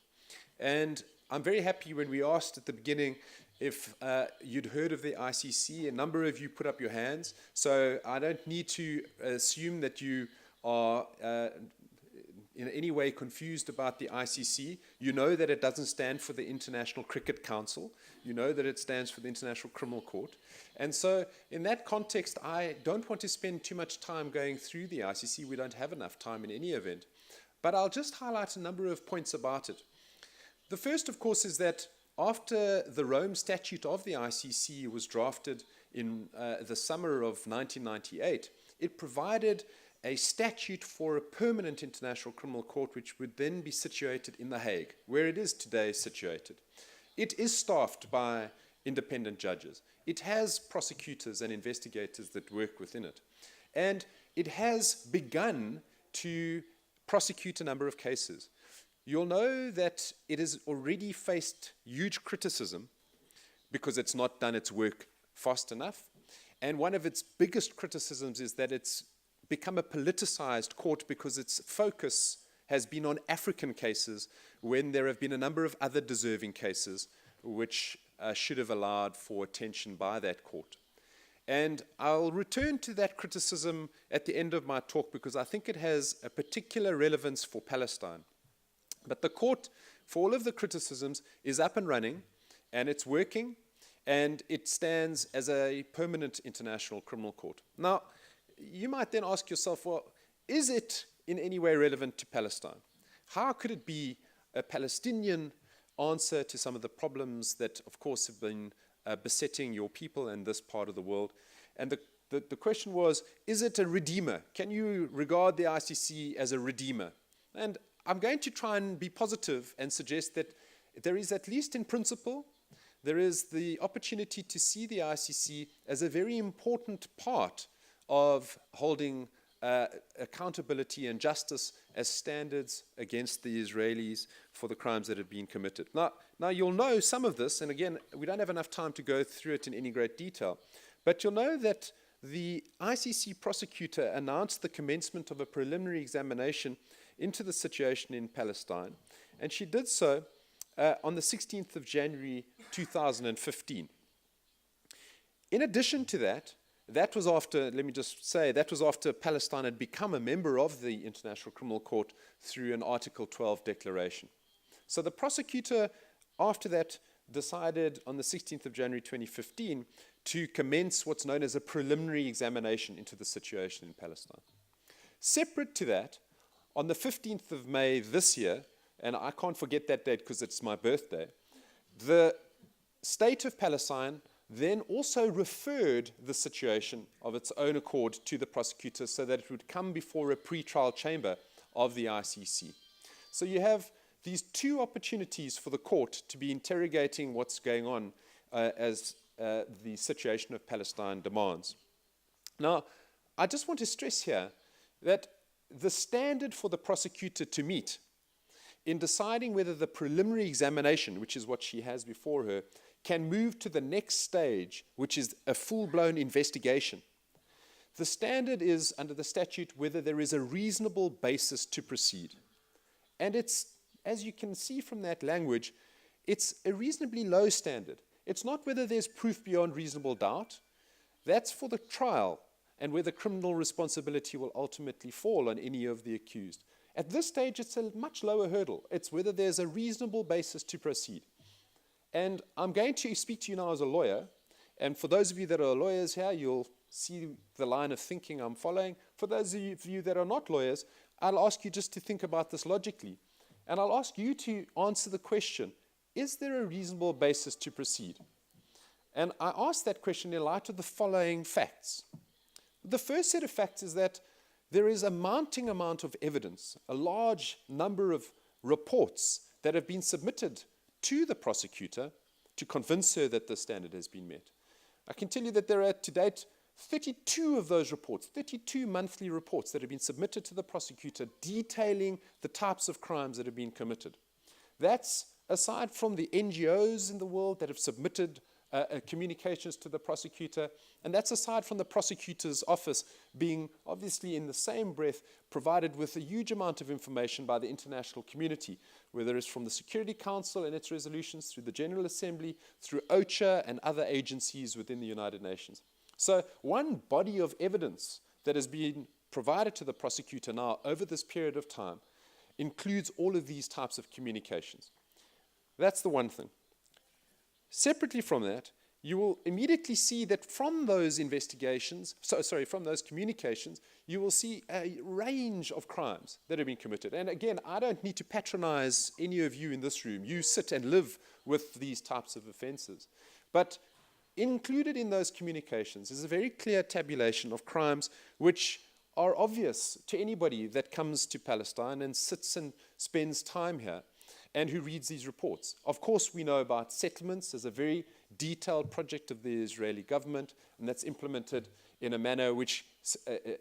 And I'm very happy when we asked at the beginning, if you'd heard of the ICC. A number of you put up your hands, so I don't need to assume that you are in any way confused about the ICC. You know that it doesn't stand for the International Cricket Council. You know that it stands for the International Criminal Court. And so in that context, I don't want to spend too much time going through the ICC. We don't have enough time in any event. But I'll just highlight a number of points about it. The first, of course, is that after the Rome Statute of the ICC was drafted in the summer of 1998, it provided a statute for a permanent international criminal court, which would then be situated in The Hague, where it is today situated. It is staffed by independent judges. It has prosecutors and investigators that work within it. And it has begun to prosecute a number of cases. You'll know that it has already faced huge criticism because it's not done its work fast enough. And one of its biggest criticisms is that it's become a politicized court because its focus has been on African cases when there have been a number of other deserving cases which should have allowed for attention by that court. And I'll return to that criticism at the end of my talk because I think it has a particular relevance for Palestine. But the court, for all of the criticisms, is up and running, and it's working, and it stands as a permanent international criminal court. Now, you might then ask yourself, well, is it in any way relevant to Palestine? How could it be a Palestinian answer to some of the problems that, of course, have been besetting your people in this part of the world? And the question was, is it a redeemer? Can you regard the ICC as a redeemer? And I'm going to try and be positive and suggest that there is, at least in principle, there is the opportunity to see the ICC as a very important part of holding accountability and justice as standards against the Israelis for the crimes that have been committed. Now you'll know some of this, and again, we don't have enough time to go through it in any great detail, but you'll know that the ICC prosecutor announced the commencement of a preliminary examination into the situation in Palestine, and she did so on the 16th of January 2015. In addition to that, that was after, let me just say, that was after Palestine had become a member of the International Criminal Court through an Article 12 declaration. So the prosecutor, after that, decided on the 16th of January 2015 to commence what's known as a preliminary examination into the situation in Palestine. Separate to that, on the 15th of May this year, and I can't forget that date because it's my birthday, the state of Palestine then also referred the situation of its own accord to the prosecutor so that it would come before a pre-trial chamber of the ICC. So you have these two opportunities for the court to be interrogating what's going on as the situation of Palestine demands. Now, I just want to stress here that the standard for the prosecutor to meet in deciding whether the preliminary examination, which is what she has before her, can move to the next stage, which is a full-blown investigation. The standard is, under the statute, whether there is a reasonable basis to proceed. And it's, as you can see from that language, it's a reasonably low standard. It's not whether there's proof beyond reasonable doubt. That's for the trial and where the criminal responsibility will ultimately fall on any of the accused. At this stage, it's a much lower hurdle. It's whether there's a reasonable basis to proceed. And I'm going to speak to you now as a lawyer, and for those of you that are lawyers here, you'll see the line of thinking I'm following. For those of you that are not lawyers, I'll ask you just to think about this logically. And I'll ask you to answer the question, is there a reasonable basis to proceed? And I ask that question in light of the following facts. The first set of facts is that there is a mounting amount of evidence, a large number of reports that have been submitted to the prosecutor to convince her that the standard has been met. I can tell you that there are to date 32 of those reports, 32 monthly reports that have been submitted to the prosecutor detailing the types of crimes that have been committed. That's aside from the NGOs in the world that have submitted communications to the prosecutor, and that's aside from the prosecutor's office being obviously in the same breath provided with a huge amount of information by the international community, whether it's from the Security Council and its resolutions, through the General Assembly, through OCHA and other agencies within the United Nations. So one body of evidence that has been provided to the prosecutor now over this period of time includes all of these types of communications. That's the one thing. Separately from that, you will immediately see that from those investigations, from those communications, you will see a range of crimes that have been committed. And again, I don't need to patronize any of you in this room. You sit and live with these types of offenses. But included in those communications is a very clear tabulation of crimes which are obvious to anybody that comes to Palestine and sits and spends time here and who reads these reports. Of course, we know about settlements as a very detailed project of the Israeli government, and that's implemented in a manner which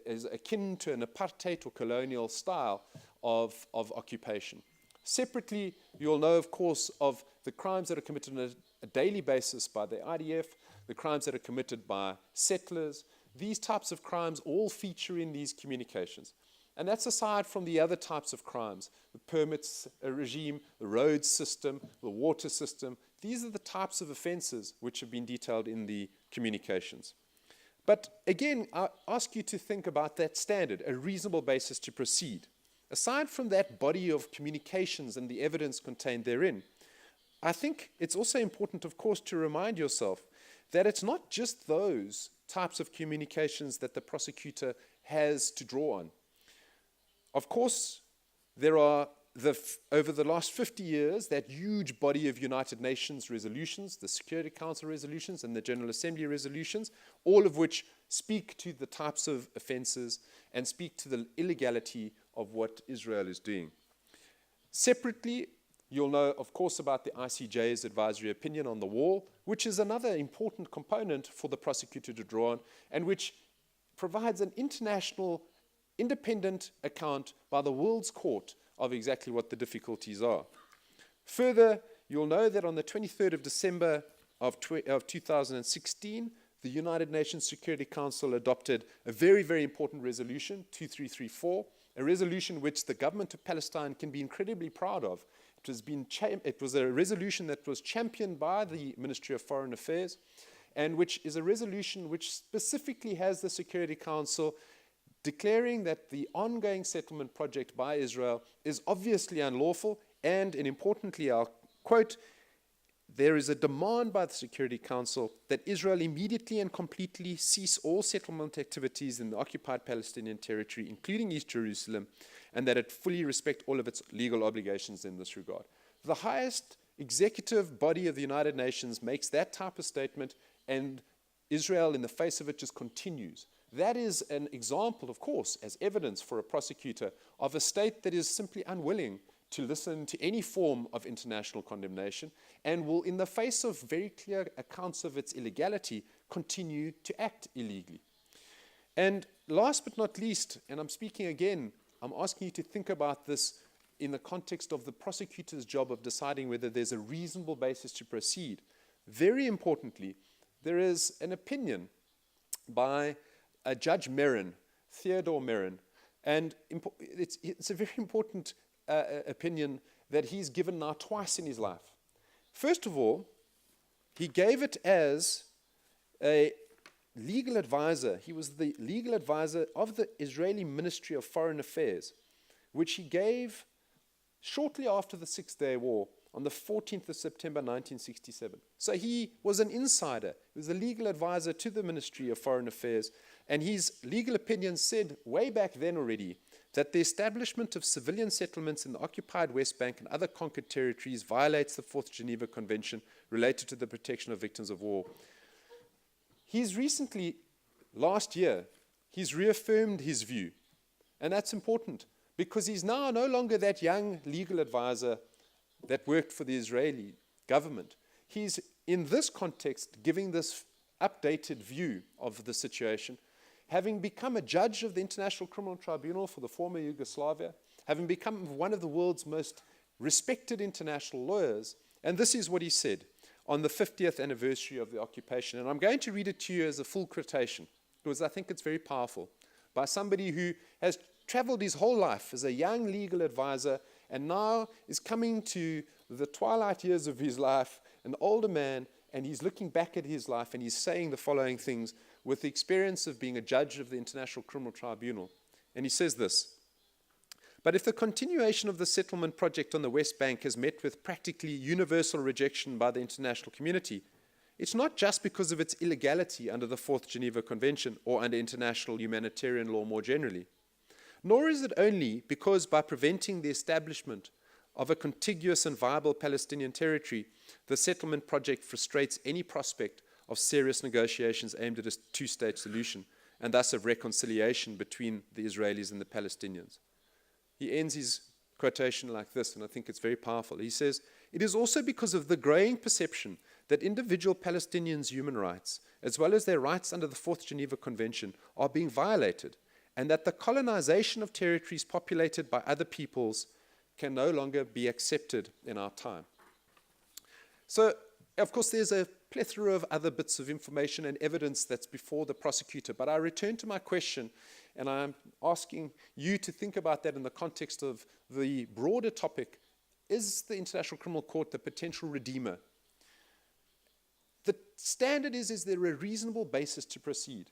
is akin to an apartheid or colonial style of occupation. Separately, you'll know, of course, of the crimes that are committed on a daily basis by the IDF, the crimes that are committed by settlers. These types of crimes all feature in these communications. And that's aside from the other types of crimes, the permits regime, the road system, the water system. These are the types of offenses which have been detailed in the communications. But again, I ask you to think about that standard, a reasonable basis to proceed. Aside from that body of communications and the evidence contained therein, I think it's also important, of course, to remind yourself that it's not just those types of communications that the prosecutor has to draw on. Of course, there are, over the last 50 years, that huge body of United Nations resolutions, the Security Council resolutions and the General Assembly resolutions, all of which speak to the types of offenses and speak to the illegality of what Israel is doing. Separately, you'll know, of course, about the ICJ's advisory opinion on the wall, which is another important component for the prosecutor to draw on, and which provides an international independent account by the world's court of exactly what the difficulties are. Further, you'll know that on the 23rd of December of 2016, the United Nations Security Council adopted a very, very important resolution, 2334, a resolution which the government of Palestine can be incredibly proud of. It was a resolution that was championed by the Ministry of Foreign Affairs, and which is a resolution which specifically has the Security Council declaring that the ongoing settlement project by Israel is obviously unlawful, and importantly, I'll quote, there is a demand by the Security Council that Israel immediately and completely cease all settlement activities in the occupied Palestinian territory, including East Jerusalem, and that it fully respect all of its legal obligations in this regard. The highest executive body of the United Nations makes that type of statement, and Israel, in the face of it, just continues. That is an example, of course, as evidence for a prosecutor of a state that is simply unwilling to listen to any form of international condemnation and will, in the face of very clear accounts of its illegality, continue to act illegally. And last but not least, and I'm speaking again, I'm asking you to think about this in the context of the prosecutor's job of deciding whether there's a reasonable basis to proceed. Very importantly, there is an opinion by Judge Meron, Theodore Meron, and it's a very important opinion that he's given now twice in his life. First of all, he gave it as a legal advisor. He was the legal advisor of the Israeli Ministry of Foreign Affairs, which he gave shortly after the Six-Day War on the 14th of September 1967. So he was an insider. He was a legal advisor to the Ministry of Foreign Affairs, and his legal opinion said way back then already that the establishment of civilian settlements in the occupied West Bank and other conquered territories violates the Fourth Geneva Convention related to the protection of victims of war. He's recently, last year, he's reaffirmed his view, and that's important because he's now no longer that young legal advisor that worked for the Israeli government. He's, in this context, giving this updated view of the situation, having become a judge of the International Criminal Tribunal for the former Yugoslavia, having become one of the world's most respected international lawyers, and this is what he said: on the 50th anniversary of the occupation. And I'm going to read it to you as a full quotation, because I think it's very powerful, by somebody who has traveled his whole life as a young legal advisor and now is coming to the twilight years of his life, an older man, and he's looking back at his life and he's saying the following things with the experience of being a judge of the International Criminal Tribunal. And he says this: "But if the continuation of the settlement project on the West Bank has met with practically universal rejection by the international community, it's not just because of its illegality under the Fourth Geneva Convention or under international humanitarian law more generally, nor is it only because by preventing the establishment of a contiguous and viable Palestinian territory, the settlement project frustrates any prospect of serious negotiations aimed at a two-state solution, and thus of reconciliation between the Israelis and the Palestinians." He ends his quotation like this, and I think it's very powerful. He says, "It is also because of the growing perception that individual Palestinians' human rights, as well as their rights under the Fourth Geneva Convention, are being violated, and that the colonization of territories populated by other peoples can no longer be accepted in our time." So, of course, there's a plethora of other bits of information and evidence that's before the prosecutor, but I return to my question, and I'm asking you to think about that in the context of the broader topic: is the International Criminal Court the potential redeemer? The standard is there a reasonable basis to proceed?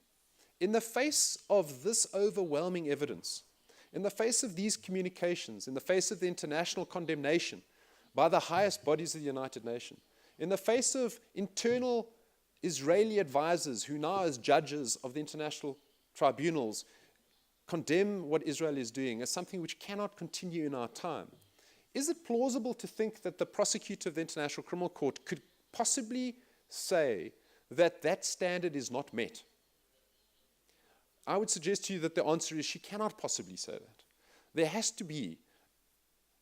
In the face of this overwhelming evidence, in the face of these communications, in the face of the international condemnation by the highest bodies of the United Nations, in the face of internal Israeli advisors who now, as judges of the international tribunals, condemn what Israel is doing as something which cannot continue in our time, is it plausible to think that the prosecutor of the International Criminal Court could possibly say that that standard is not met? I would suggest to you that the answer is she cannot possibly say that. There has to be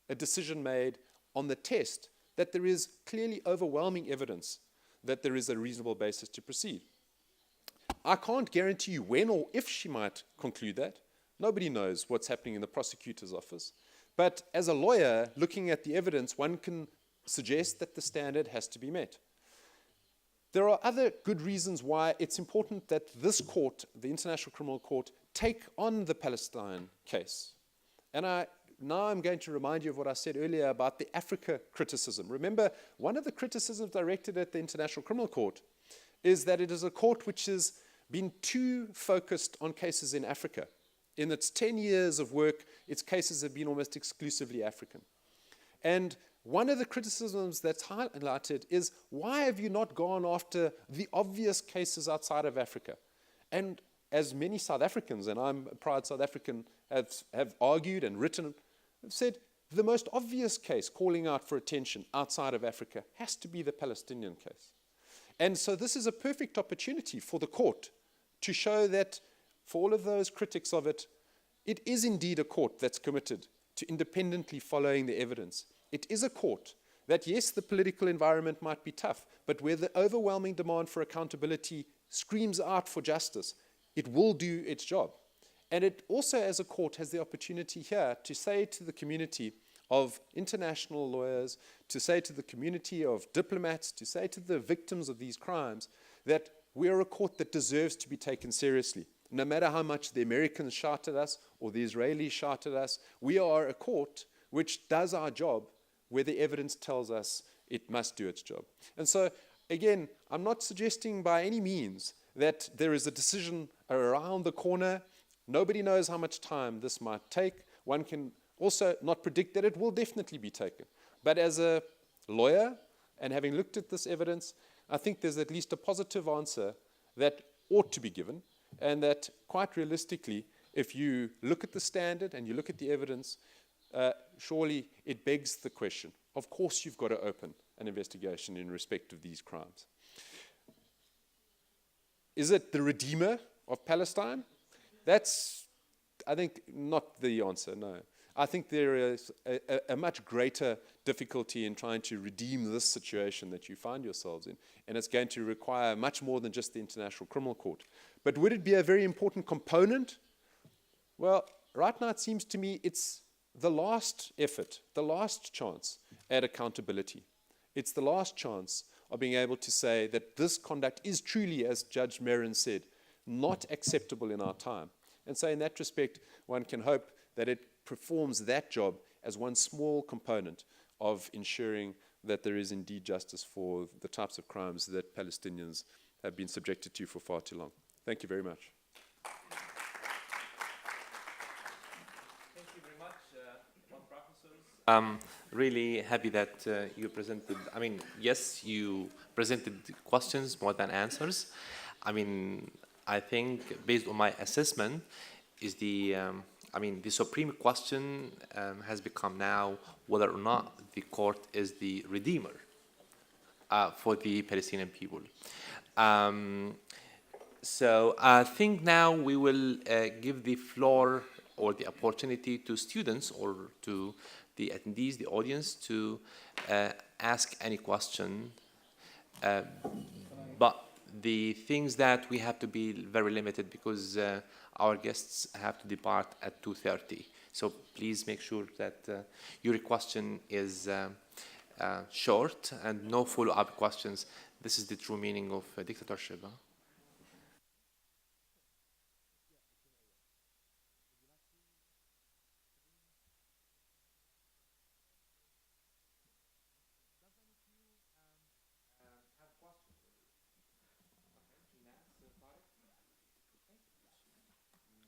a decision made on the test that there is clearly overwhelming evidence that there is a reasonable basis to proceed. I can't guarantee you when or if she might conclude that. Nobody knows what's happening in the prosecutor's office. But as a lawyer, looking at the evidence, one can suggest that the standard has to be met. There are other good reasons why it's important that this court, the International Criminal Court, take on the Palestine case. And now I'm going to remind you of what I said earlier about the Africa criticism. Remember, one of the criticisms directed at the International Criminal Court is that it is a court which has been too focused on cases in Africa. In its 10 years of work, its cases have been almost exclusively African. And one of the criticisms that's highlighted is, why have you not gone after the obvious cases outside of Africa? And as many South Africans, and I'm a proud South African, have argued and written, have said, the most obvious case calling out for attention outside of Africa has to be the Palestinian case. And so this is a perfect opportunity for the court to show that, for all of those critics of it, it is indeed a court that's committed to independently following the evidence. It is a court that, yes, the political environment might be tough, but where the overwhelming demand for accountability screams out for justice, it will do its job. And it also, as a court, has the opportunity here to say to the community of international lawyers, to say to the community of diplomats, to say to the victims of these crimes, that we are a court that deserves to be taken seriously. No matter how much the Americans shout at us or the Israelis shout at us, we are a court which does our job where the evidence tells us it must do its job. And so, again, I'm not suggesting by any means that there is a decision around the corner. Nobody knows how much time this might take. One can also not predict that it will definitely be taken. But as a lawyer, and having looked at this evidence, I think there's at least a positive answer that ought to be given, and that quite realistically, if you look at the standard and you look at the evidence, surely it begs the question. Of course you've got to open an investigation in respect of these crimes. Is it the redeemer of Palestine? That's, I think, not the answer, no. I think there is a much greater difficulty in trying to redeem this situation that you find yourselves in, and it's going to require much more than just the International Criminal Court. But would it be a very important component? Well, right now it seems to me it's the last effort, the last chance at accountability. It's the last chance of being able to say that this conduct is truly, as Judge Meron said, not acceptable in our time. And so in that respect, one can hope that it performs that job as one small component of ensuring that there is indeed justice for the types of crimes that Palestinians have been subjected to for far too long. Thank you very much. Thank you very much, professors. Really happy that you presented, I mean, yes, you presented questions more than answers. I mean, I think based on my assessment is the supreme question has become now whether or not the court is the redeemer for the Palestinian people. So I think now we will give the floor or the opportunity to students or to the attendees, the audience, to ask any question. But the things that we have to be very limited because our guests have to depart at 2:30. So please make sure that your question is short and no follow-up questions. This is the true meaning of dictatorship. Huh?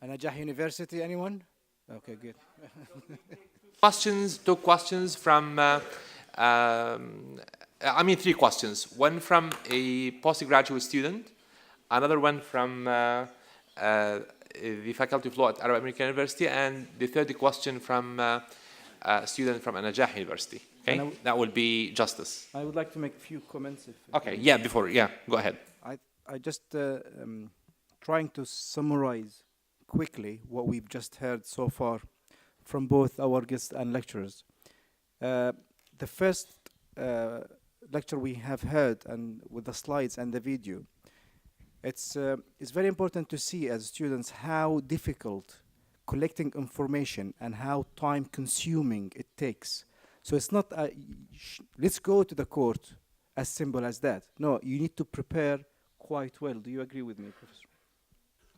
Najah University, anyone? Okay, good. Two questions from, three questions. One from a postgraduate student, another one from the Faculty of Law at American University, and the third question from a student from Najah University. Okay, that will be justice. I would like to make a few comments. Okay, go ahead. I just trying to summarize quickly what we've just heard so far from both our guests and lecturers. The first lecture we have heard, and with the slides and the video, it's very important to see as students how difficult collecting information and how time-consuming it takes. So it's not let's go to the court as simple as that. No, you need to prepare quite well. Do you agree with me, Professor?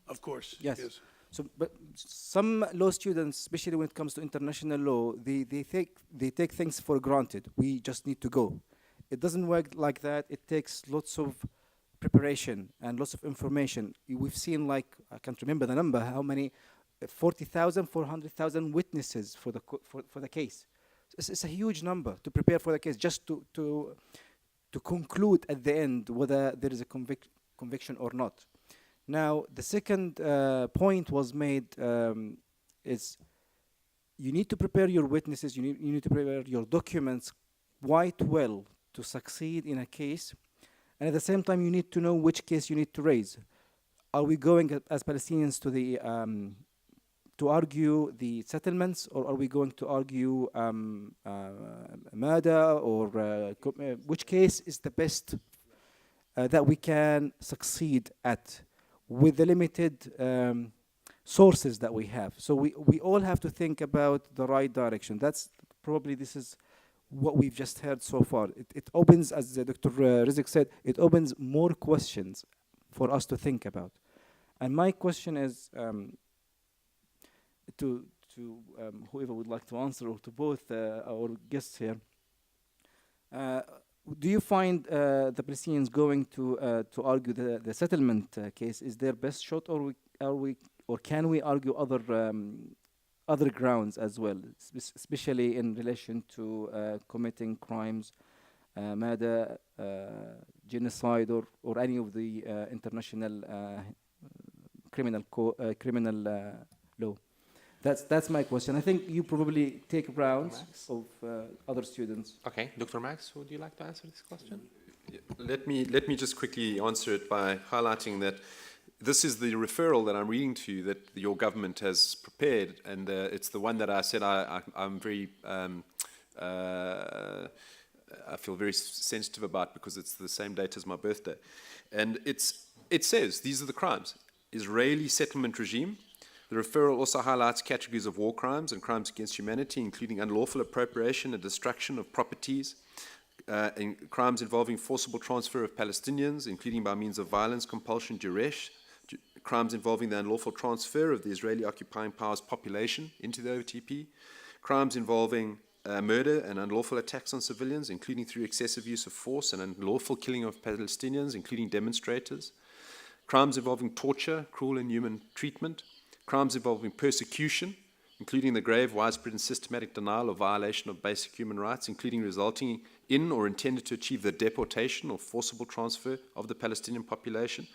Of course. Yes. So, but some law students, especially when it comes to international law, they take things for granted. We just need to go. It doesn't work like that. It takes lots of preparation and lots of information. We've seen, like, I can't remember the number, how many, 40,000, 400,000 witnesses for the case. It's a huge number to prepare for the case, just to conclude at the end whether there is a conviction or not. Now, the second point was made is you need to prepare your witnesses, you need to prepare your documents quite well to succeed in a case. And at the same time, you need to know which case you need to raise. Are we going as Palestinians to the to argue the settlements, or are we going to argue murder, or which case is the best that we can succeed at with the limited sources that we have? So we all have to think about the right direction. That's probably, this is what we've just heard so far. It opens, as Dr. Rizk said, it opens more questions for us to think about. And my question is to whoever would like to answer, or to both our guests here. Do you find the Palestinians going to argue the settlement case is their best shot, or can we argue other grounds as well, especially in relation to committing crimes, murder, genocide, or any of the international criminal law? That's my question. I think you probably take rounds of other students. Okay, Dr. Max, would you like to answer this question? Yeah, let me just quickly answer it by highlighting that this is the referral that I'm reading to you that your government has prepared, and it's the one that I said I'm very I feel very sensitive about, because it's the same date as my birthday, and it says these are the crimes: Israeli settlement regime. The referral also highlights categories of war crimes and crimes against humanity, including unlawful appropriation and destruction of properties, in crimes involving forcible transfer of Palestinians, including by means of violence, compulsion, duress, crimes involving the unlawful transfer of the Israeli occupying powers population into the OTP, crimes involving murder and unlawful attacks on civilians, including through excessive use of force and unlawful killing of Palestinians, including demonstrators, crimes involving torture, cruel and inhuman treatment, crimes involving persecution, including the grave, widespread and systematic denial or violation of basic human rights, including resulting in or intended to achieve the deportation or forcible transfer of the Palestinian population,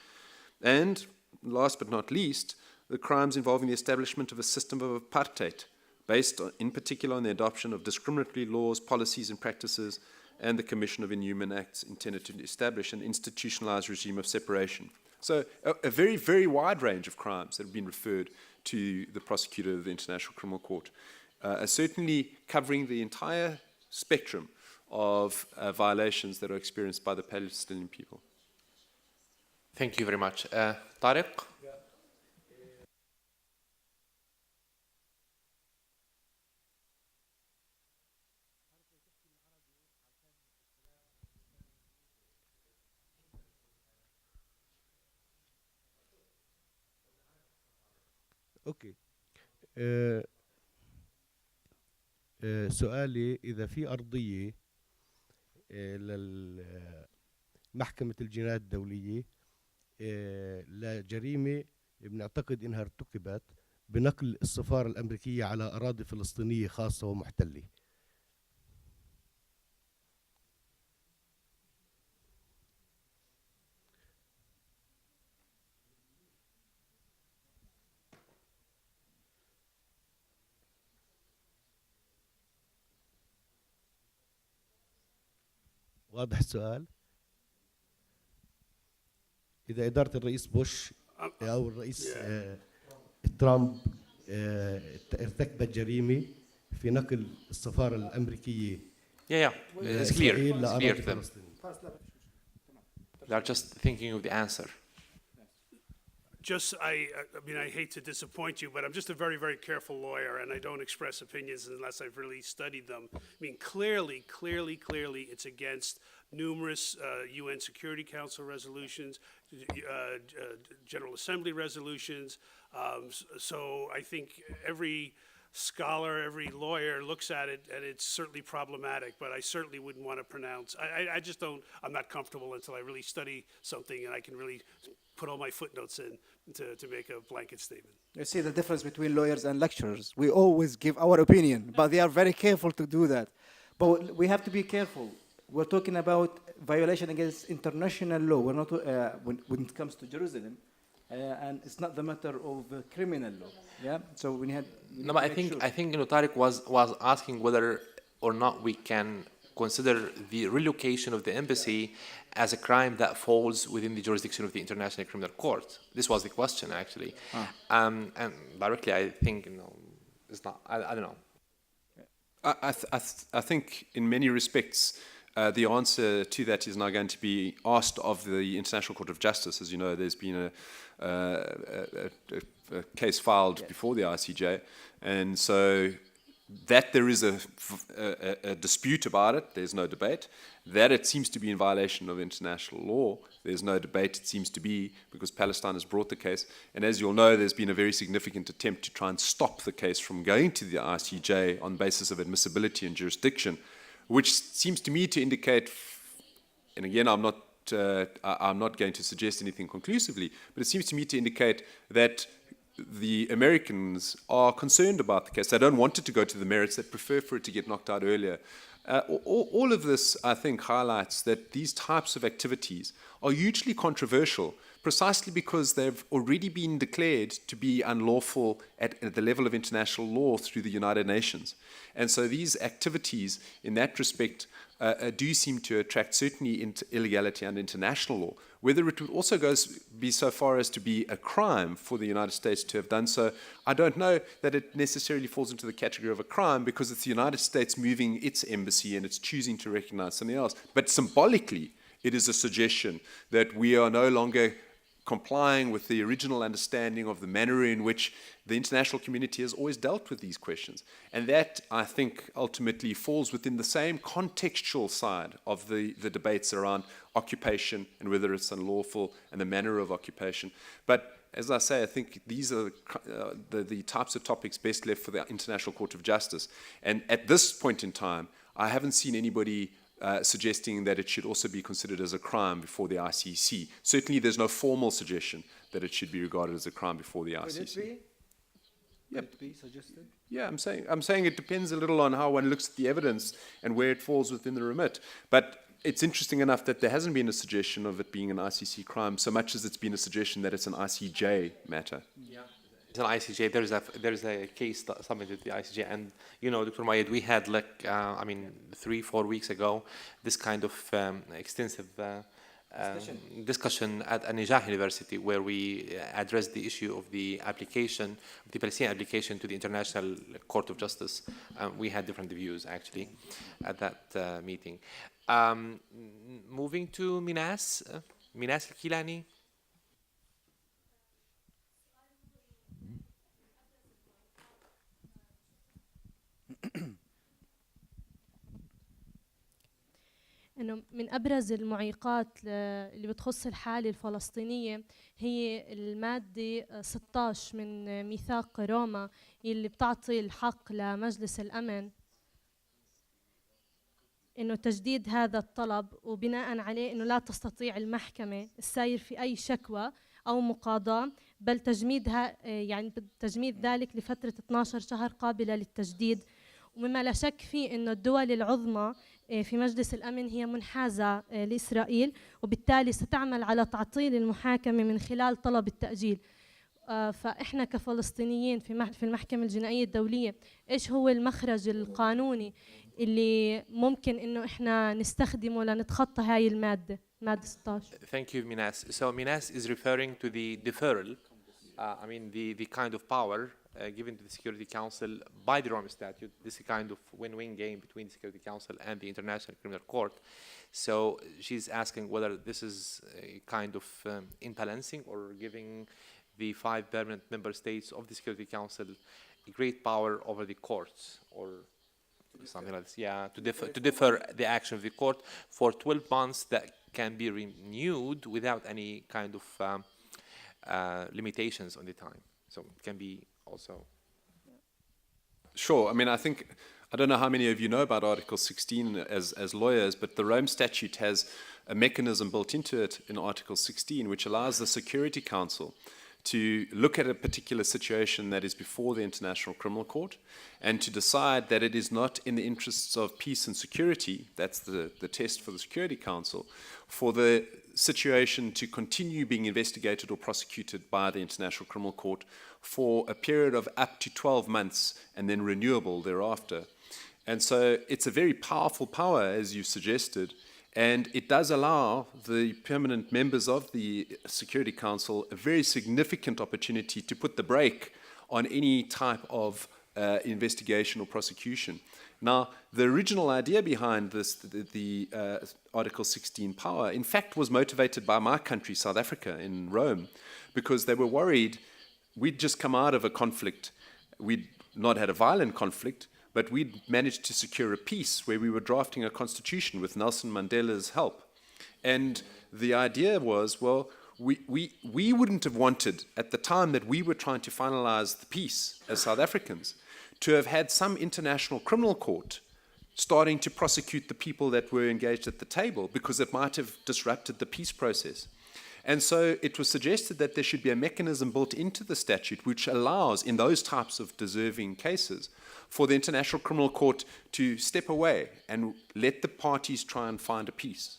and last but not least, the crimes involving the establishment of a system of apartheid, based in particular on the adoption of discriminatory laws, policies and practices, and the commission of inhuman acts intended to establish an institutionalized regime of separation. So a very, very wide range of crimes that have been referred to the prosecutor of the International Criminal Court, certainly covering the entire spectrum of violations that are experienced by the Palestinian people. Thank you very much. Tariq? اوكي سؤالي اذا في ارضيه للمحكمه الجنايات الدوليه لجريمه بنعتقد انها ارتكبت بنقل السفاره الامريكيه على اراضي فلسطينيه خاصه ومحتله. واضح السؤال؟ إذا إدارة الرئيس بوش أو الرئيس ترامب ارتكبت جريمة في نقل السفارة الأمريكية It's clear. It's clear to them. They're just thinking of the answer. I mean, I hate to disappoint you, but I'm just a very, very careful lawyer, and I don't express opinions unless I've really studied them. I mean, clearly, it's against numerous UN Security Council resolutions, General Assembly resolutions. So I think every scholar, every lawyer looks at it, and it's certainly problematic, but I certainly wouldn't want to pronounce. I just don't, I'm not comfortable until I really study something and I can really put all my footnotes in to make a blanket statement. You see the difference between lawyers and lecturers. We always give our opinion, but they are very careful to do that. But we have to be careful. We're talking about violation against international law. We're not, when it comes to Jerusalem, and it's not the matter of criminal law. Yeah. So we had. No, but I think Tariq was asking whether or not we can consider the relocation of the embassy as a crime that falls within the jurisdiction of the International Criminal Court. This was the question, actually. And directly, I think it's not. I don't know. I think in many respects, the answer to that is now going to be asked of the International Court of Justice. As you know, there's been a case filed before the ICJ, and so that there is a dispute about it, there's no debate. That it seems to be in violation of international law, there's no debate, it seems to be, because Palestine has brought the case. And as you'll know, there's been a very significant attempt to try and stop the case from going to the ICJ on the basis of admissibility and jurisdiction, which seems to me to indicate, and again, I'm not going to suggest anything conclusively, but it seems to me to indicate that the Americans are concerned about the case. They don't want it to go to the merits. They prefer for it to get knocked out earlier. All of this, I think, highlights that these types of activities are hugely controversial precisely because they've already been declared to be unlawful at the level of international law through the United Nations. And so these activities, in that respect, do seem to attract certainly illegality under international law. Whether it would also be so far as to be a crime for the United States to have done so, I don't know that it necessarily falls into the category of a crime because it's the United States moving its embassy and it's choosing to recognize something else. But symbolically, it is a suggestion that we are no longer complying with the original understanding of the manner in which the international community has always dealt with these questions. And that, I think, ultimately falls within the same contextual side of the debates around occupation and whether it's unlawful and the manner of occupation. But as I say, I think these are the types of topics best left for the International Court of Justice. And at this point in time, I haven't seen anybody suggesting that it should also be considered as a crime before the ICC. Certainly there's no formal suggestion that it should be regarded as a crime before the ICC. Would it be? Yep. Would it be suggested? Yeah, I'm saying it depends a little on how one looks at the evidence and where it falls within the remit. But it's interesting enough that there hasn't been a suggestion of it being an ICC crime so much as it's been a suggestion that it's an ICJ matter. Yeah. It's an ICJ. There's a case submitted to the ICJ, and you know, Dr. Mayed, we had like 3-4 weeks ago this kind of extensive discussion at An-Najah University, where we addressed the issue of the application, the Palestinian application to the International Court of Justice. We had different views actually at that meeting. Moving to Minas Al-Kilani. إنه من أبرز المعيقات اللي بتخص الحالة الفلسطينية هي المادة 16 من ميثاق روما اللي بتعطي الحق لمجلس الأمن إنه تجديد هذا الطلب، وبناء عليه إنه لا تستطيع المحكمة السير في أي شكوى أو مقاضاة، بل تجميدها يعني تجميد ذلك لفترة 12 شهر قابلة للتجديد. ومما لا شك فيه إنه الدول العظمى في مجلس الأمن هي منحازة لإسرائيل، وبالتالي ستعمل على تعطيل المحاكمة من خلال طلب التأجيل. فإحنا كفلسطينيين في المحكمة الجنائية الدولية، إيش هو المخرج القانوني اللي ممكن إنه إحنا نستخدمه لنتخطى هاي المادة 16؟ Thank you, Minas. So Minas is referring to the deferral, the kind of power given to the Security Council by the Rome Statute. This is a kind of win-win game between the Security Council and the International Criminal Court. So she's asking whether this is a kind of imbalancing or giving the 5 permanent member states of the Security Council a great power over the courts, or something like this. Yeah, to defer the action of the court for 12 months that can be renewed without any kind of limitations on the time. So it can be also. Sure. I mean, I don't know how many of you know about Article 16 as lawyers, but the Rome Statute has a mechanism built into it in Article 16 which allows the Security Council to look at a particular situation that is before the International Criminal Court and to decide that it is not in the interests of peace and security, that's the test for the Security Council, for the situation to continue being investigated or prosecuted by the International Criminal Court for a period of up to 12 months and then renewable thereafter. And so it's a very powerful power, as you suggested, and it does allow the permanent members of the Security Council a very significant opportunity to put the brake on any type of investigation or prosecution. Now, the original idea behind this, the Article 16 power, in fact, was motivated by my country, South Africa, in Rome, because they were worried we'd just come out of a conflict. We'd not had a violent conflict, but we'd managed to secure a peace where we were drafting a constitution with Nelson Mandela's help. And the idea was, well, we wouldn't have wanted, at the time that we were trying to finalize the peace as South Africans, to have had some international criminal court starting to prosecute the people that were engaged at the table, because it might have disrupted the peace process. And so it was suggested that there should be a mechanism built into the statute which allows, in those types of deserving cases, for the International Criminal Court to step away and let the parties try and find a peace.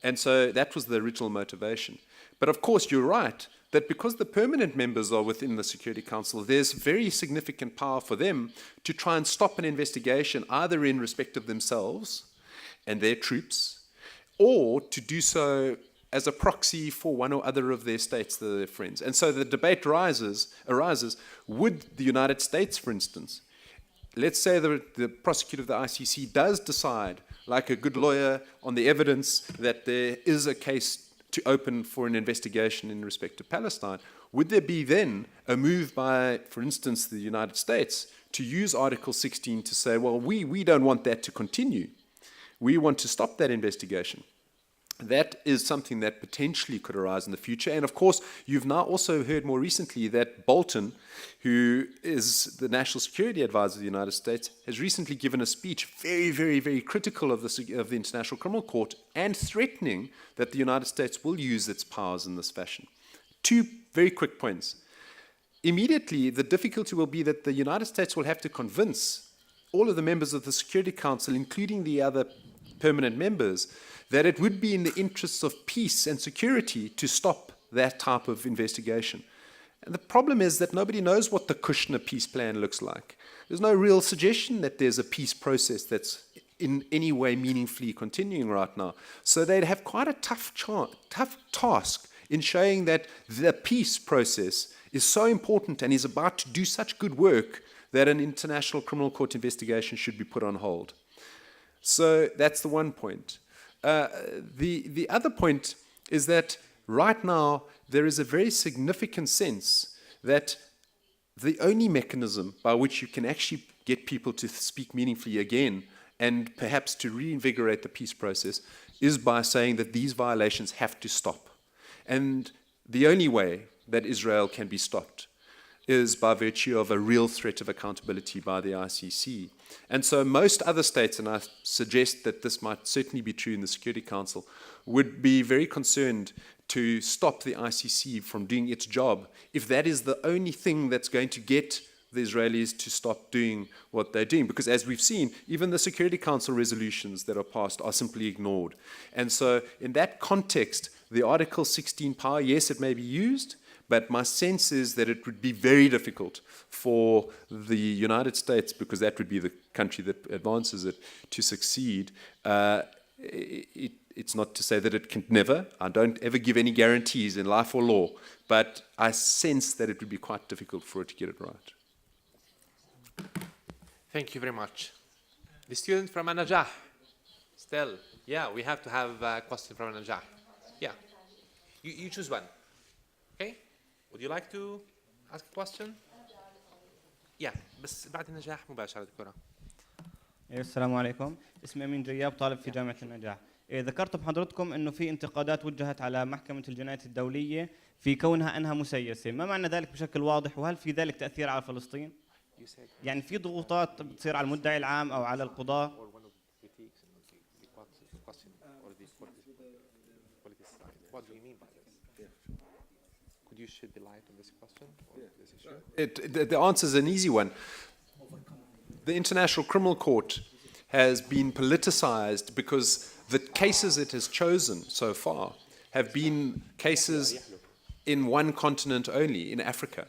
And so that was the original motivation. But of course, you're right, that because the permanent members are within the Security Council, there's very significant power for them to try and stop an investigation, either in respect of themselves and their troops, or to do so as a proxy for one or other of their states, their friends. And so the debate arises, would the United States, for instance, let's say the prosecutor of the ICC does decide, like a good lawyer, on the evidence that there is a case to open for an investigation in respect to Palestine, would there be then a move by, for instance, the United States to use Article 16 to say, well, we don't want that to continue. We want to stop that investigation. That is something that potentially could arise in the future. And of course, you've now also heard more recently that Bolton, who is the National Security Advisor of the United States, has recently given a speech very, very, very critical of the International Criminal Court and threatening that the United States will use its powers in this fashion. Two very quick points. Immediately, the difficulty will be that the United States will have to convince all of the members of the Security Council, including the other permanent members, that it would be in the interests of peace and security to stop that type of investigation. And the problem is that nobody knows what the Kushner peace plan looks like. There's no real suggestion that there's a peace process that's in any way meaningfully continuing right now. So they'd have quite a tough task in showing that the peace process is so important and is about to do such good work that an International Criminal Court investigation should be put on hold. So that's the one point. The other point is that right now there is a very significant sense that the only mechanism by which you can actually get people to speak meaningfully again and perhaps to reinvigorate the peace process is by saying that these violations have to stop. And the only way that Israel can be stopped is by virtue of a real threat of accountability by the ICC. And so most other states, and I suggest that this might certainly be true in the Security Council, would be very concerned to stop the ICC from doing its job if that is the only thing that's going to get the Israelis to stop doing what they're doing. Because as we've seen, even the Security Council resolutions that are passed are simply ignored. And so in that context, the Article 16 power, yes, it may be used, but my sense is that it would be very difficult for the United States, because that would be the country that advances it, to succeed. It's not to say that it can never. I don't ever give any guarantees in life or law, but I sense that it would be quite difficult for it to get it right. Thank you very much. The student from Najah, Stell. Yeah, we have to have a question from Najah. Yeah, you choose one. Okay. Would you like to ask a question? Yeah, بس بعد النجاح مباشرة دكتورة. السلام عليكم. اسمي أمين جياب، طالب في جامعة النجاح. ذكرت بحضرتكم إنه في انتقادات وجهت على محكمة الجنائية الدولية في كونها أنها مسيسة. ما معنى ذلك بشكل واضح؟ وهل في ذلك تأثير على فلسطين؟ يعني في ضغوطات بتصير على المدعي العام أو على القضاة؟ What do you mean by this? Could you shed the light on this question or this issue? The answer is an easy one. The International Criminal Court has been politicized because the cases it has chosen so far have been cases in one continent only, in Africa.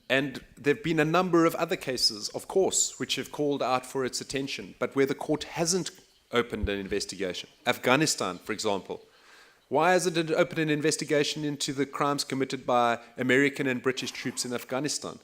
And there have been a number of other cases, of course, which have called out for its attention, but where the court hasn't opened an investigation. Afghanistan, for example. Why hasn't it opened an investigation into the crimes committed by American and British troops in Afghanistan?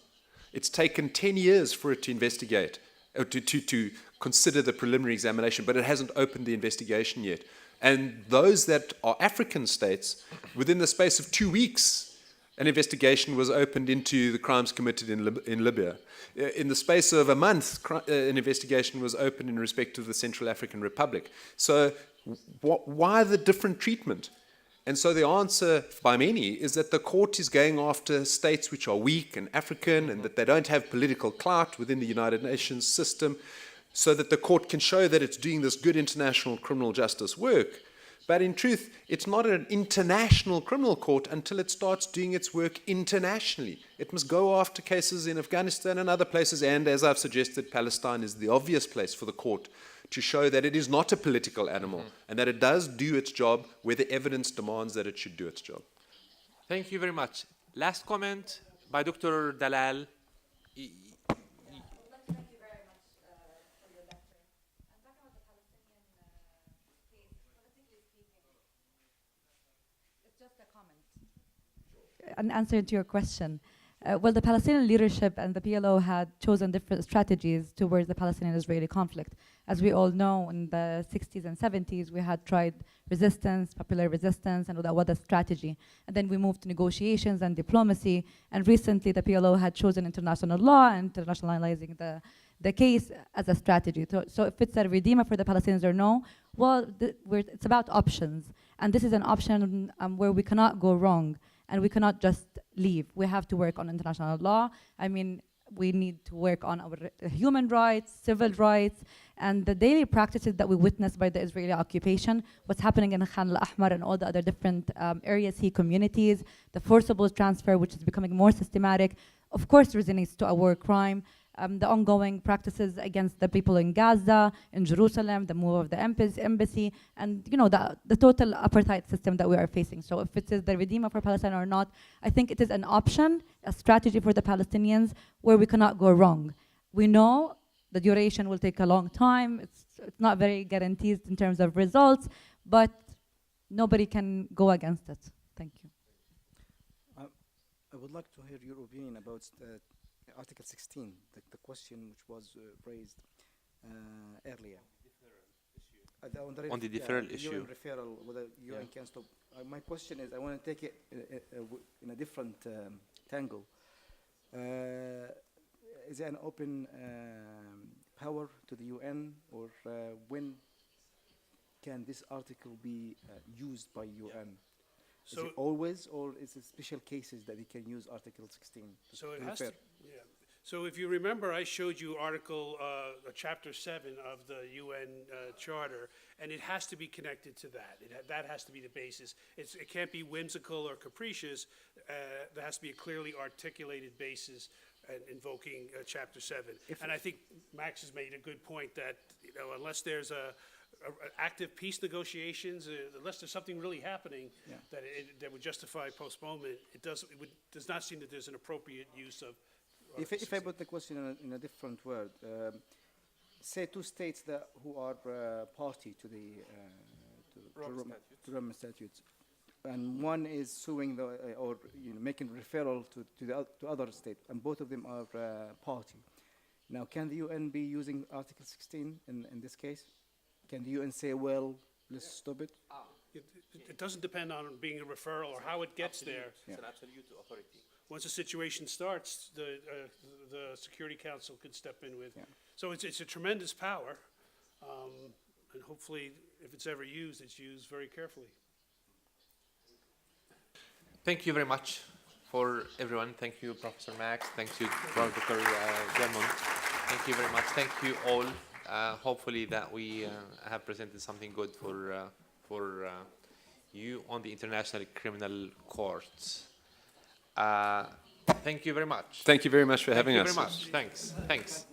It's taken 10 years for it to investigate, to consider the preliminary examination, but it hasn't opened the investigation yet. And those that are African states, within the space of 2 weeks, an investigation was opened into the crimes committed in Libya. In the space of a month, an investigation was opened in respect to the Central African Republic. So why the different treatment? And so the answer by many is that the court is going after states which are weak and African and that they don't have political clout within the United Nations system, so that the court can show that it's doing this good international criminal justice work. But in truth, it's not an international criminal court until it starts doing its work internationally. It must go after cases in Afghanistan and other places, and as I've suggested, Palestine is the obvious place for the court to show that it is not a political animal and that it does do its job where the evidence demands that it should do its job. Thank you very much. Last comment by Dr. Dalal. An answer to your question. Well, the Palestinian leadership and the PLO had chosen different strategies towards the Palestinian-Israeli conflict. As we all know, in the 60s and 70s, we had tried resistance, popular resistance, and that was a strategy. And then we moved to negotiations and diplomacy. And recently, the PLO had chosen international law and internationalizing the case as a strategy. So if it's a redeemer for the Palestinians or no, well, it's about options. And this is an option where we cannot go wrong. And we cannot just leave. We have to work on international law. I mean, we need to work on our human rights, civil rights, and the daily practices that we witness by the Israeli occupation, what's happening in Khan al-Ahmar and all the other different Area C communities, the forcible transfer, which is becoming more systematic, of course resonates to a war crime. The ongoing practices against the people in Gaza, in Jerusalem, the move of the embassy, and the total apartheid system that we are facing. So if it is the redeemer for Palestine or not, I think it is an option, a strategy for the Palestinians where we cannot go wrong. We know the duration will take a long time. It's not very guaranteed in terms of results, but nobody can go against it. Thank you. I would like to hear your opinion about Article 16, the question which was raised earlier. On the deferral issue. UN referral, whether UN can stop. My question is, I want to take it in a different tangle. Is it an open power to the UN, or when can this article be used by UN? Is it always, or is it special cases that they can use Article 16? So it has to, yeah. So if you remember, I showed you Chapter 7 of the UN Charter, and it has to be connected to that. That has to be the basis. It can't be whimsical or capricious. There has to be a clearly articulated basis invoking Chapter 7. And I think Max has made a good point that unless there's active peace negotiations, unless there's something really happening that would justify postponement, it does not seem that there's an appropriate use of. If I put the question in a different word, say two states who are party to the Rome statutes, and one is suing or making referral to other state, and both of them are party. Now, can the UN be using Article 16 in this case? Can the UN say, well, let's stop it? It doesn't depend on being a referral or how it gets there. It's an absolute authority. Once a situation starts, the Security Council could step in with. So it's a tremendous power, and hopefully, if it's ever used, it's used very carefully. Thank you very much for everyone. Thank you, Professor Max. Thank you, Dr. Germont. Thank you very much. Thank you all. Hopefully that we have presented something good for you on the International Criminal Courts. Thank you very much. Thank you very much for having us. Thank you very much. Thanks.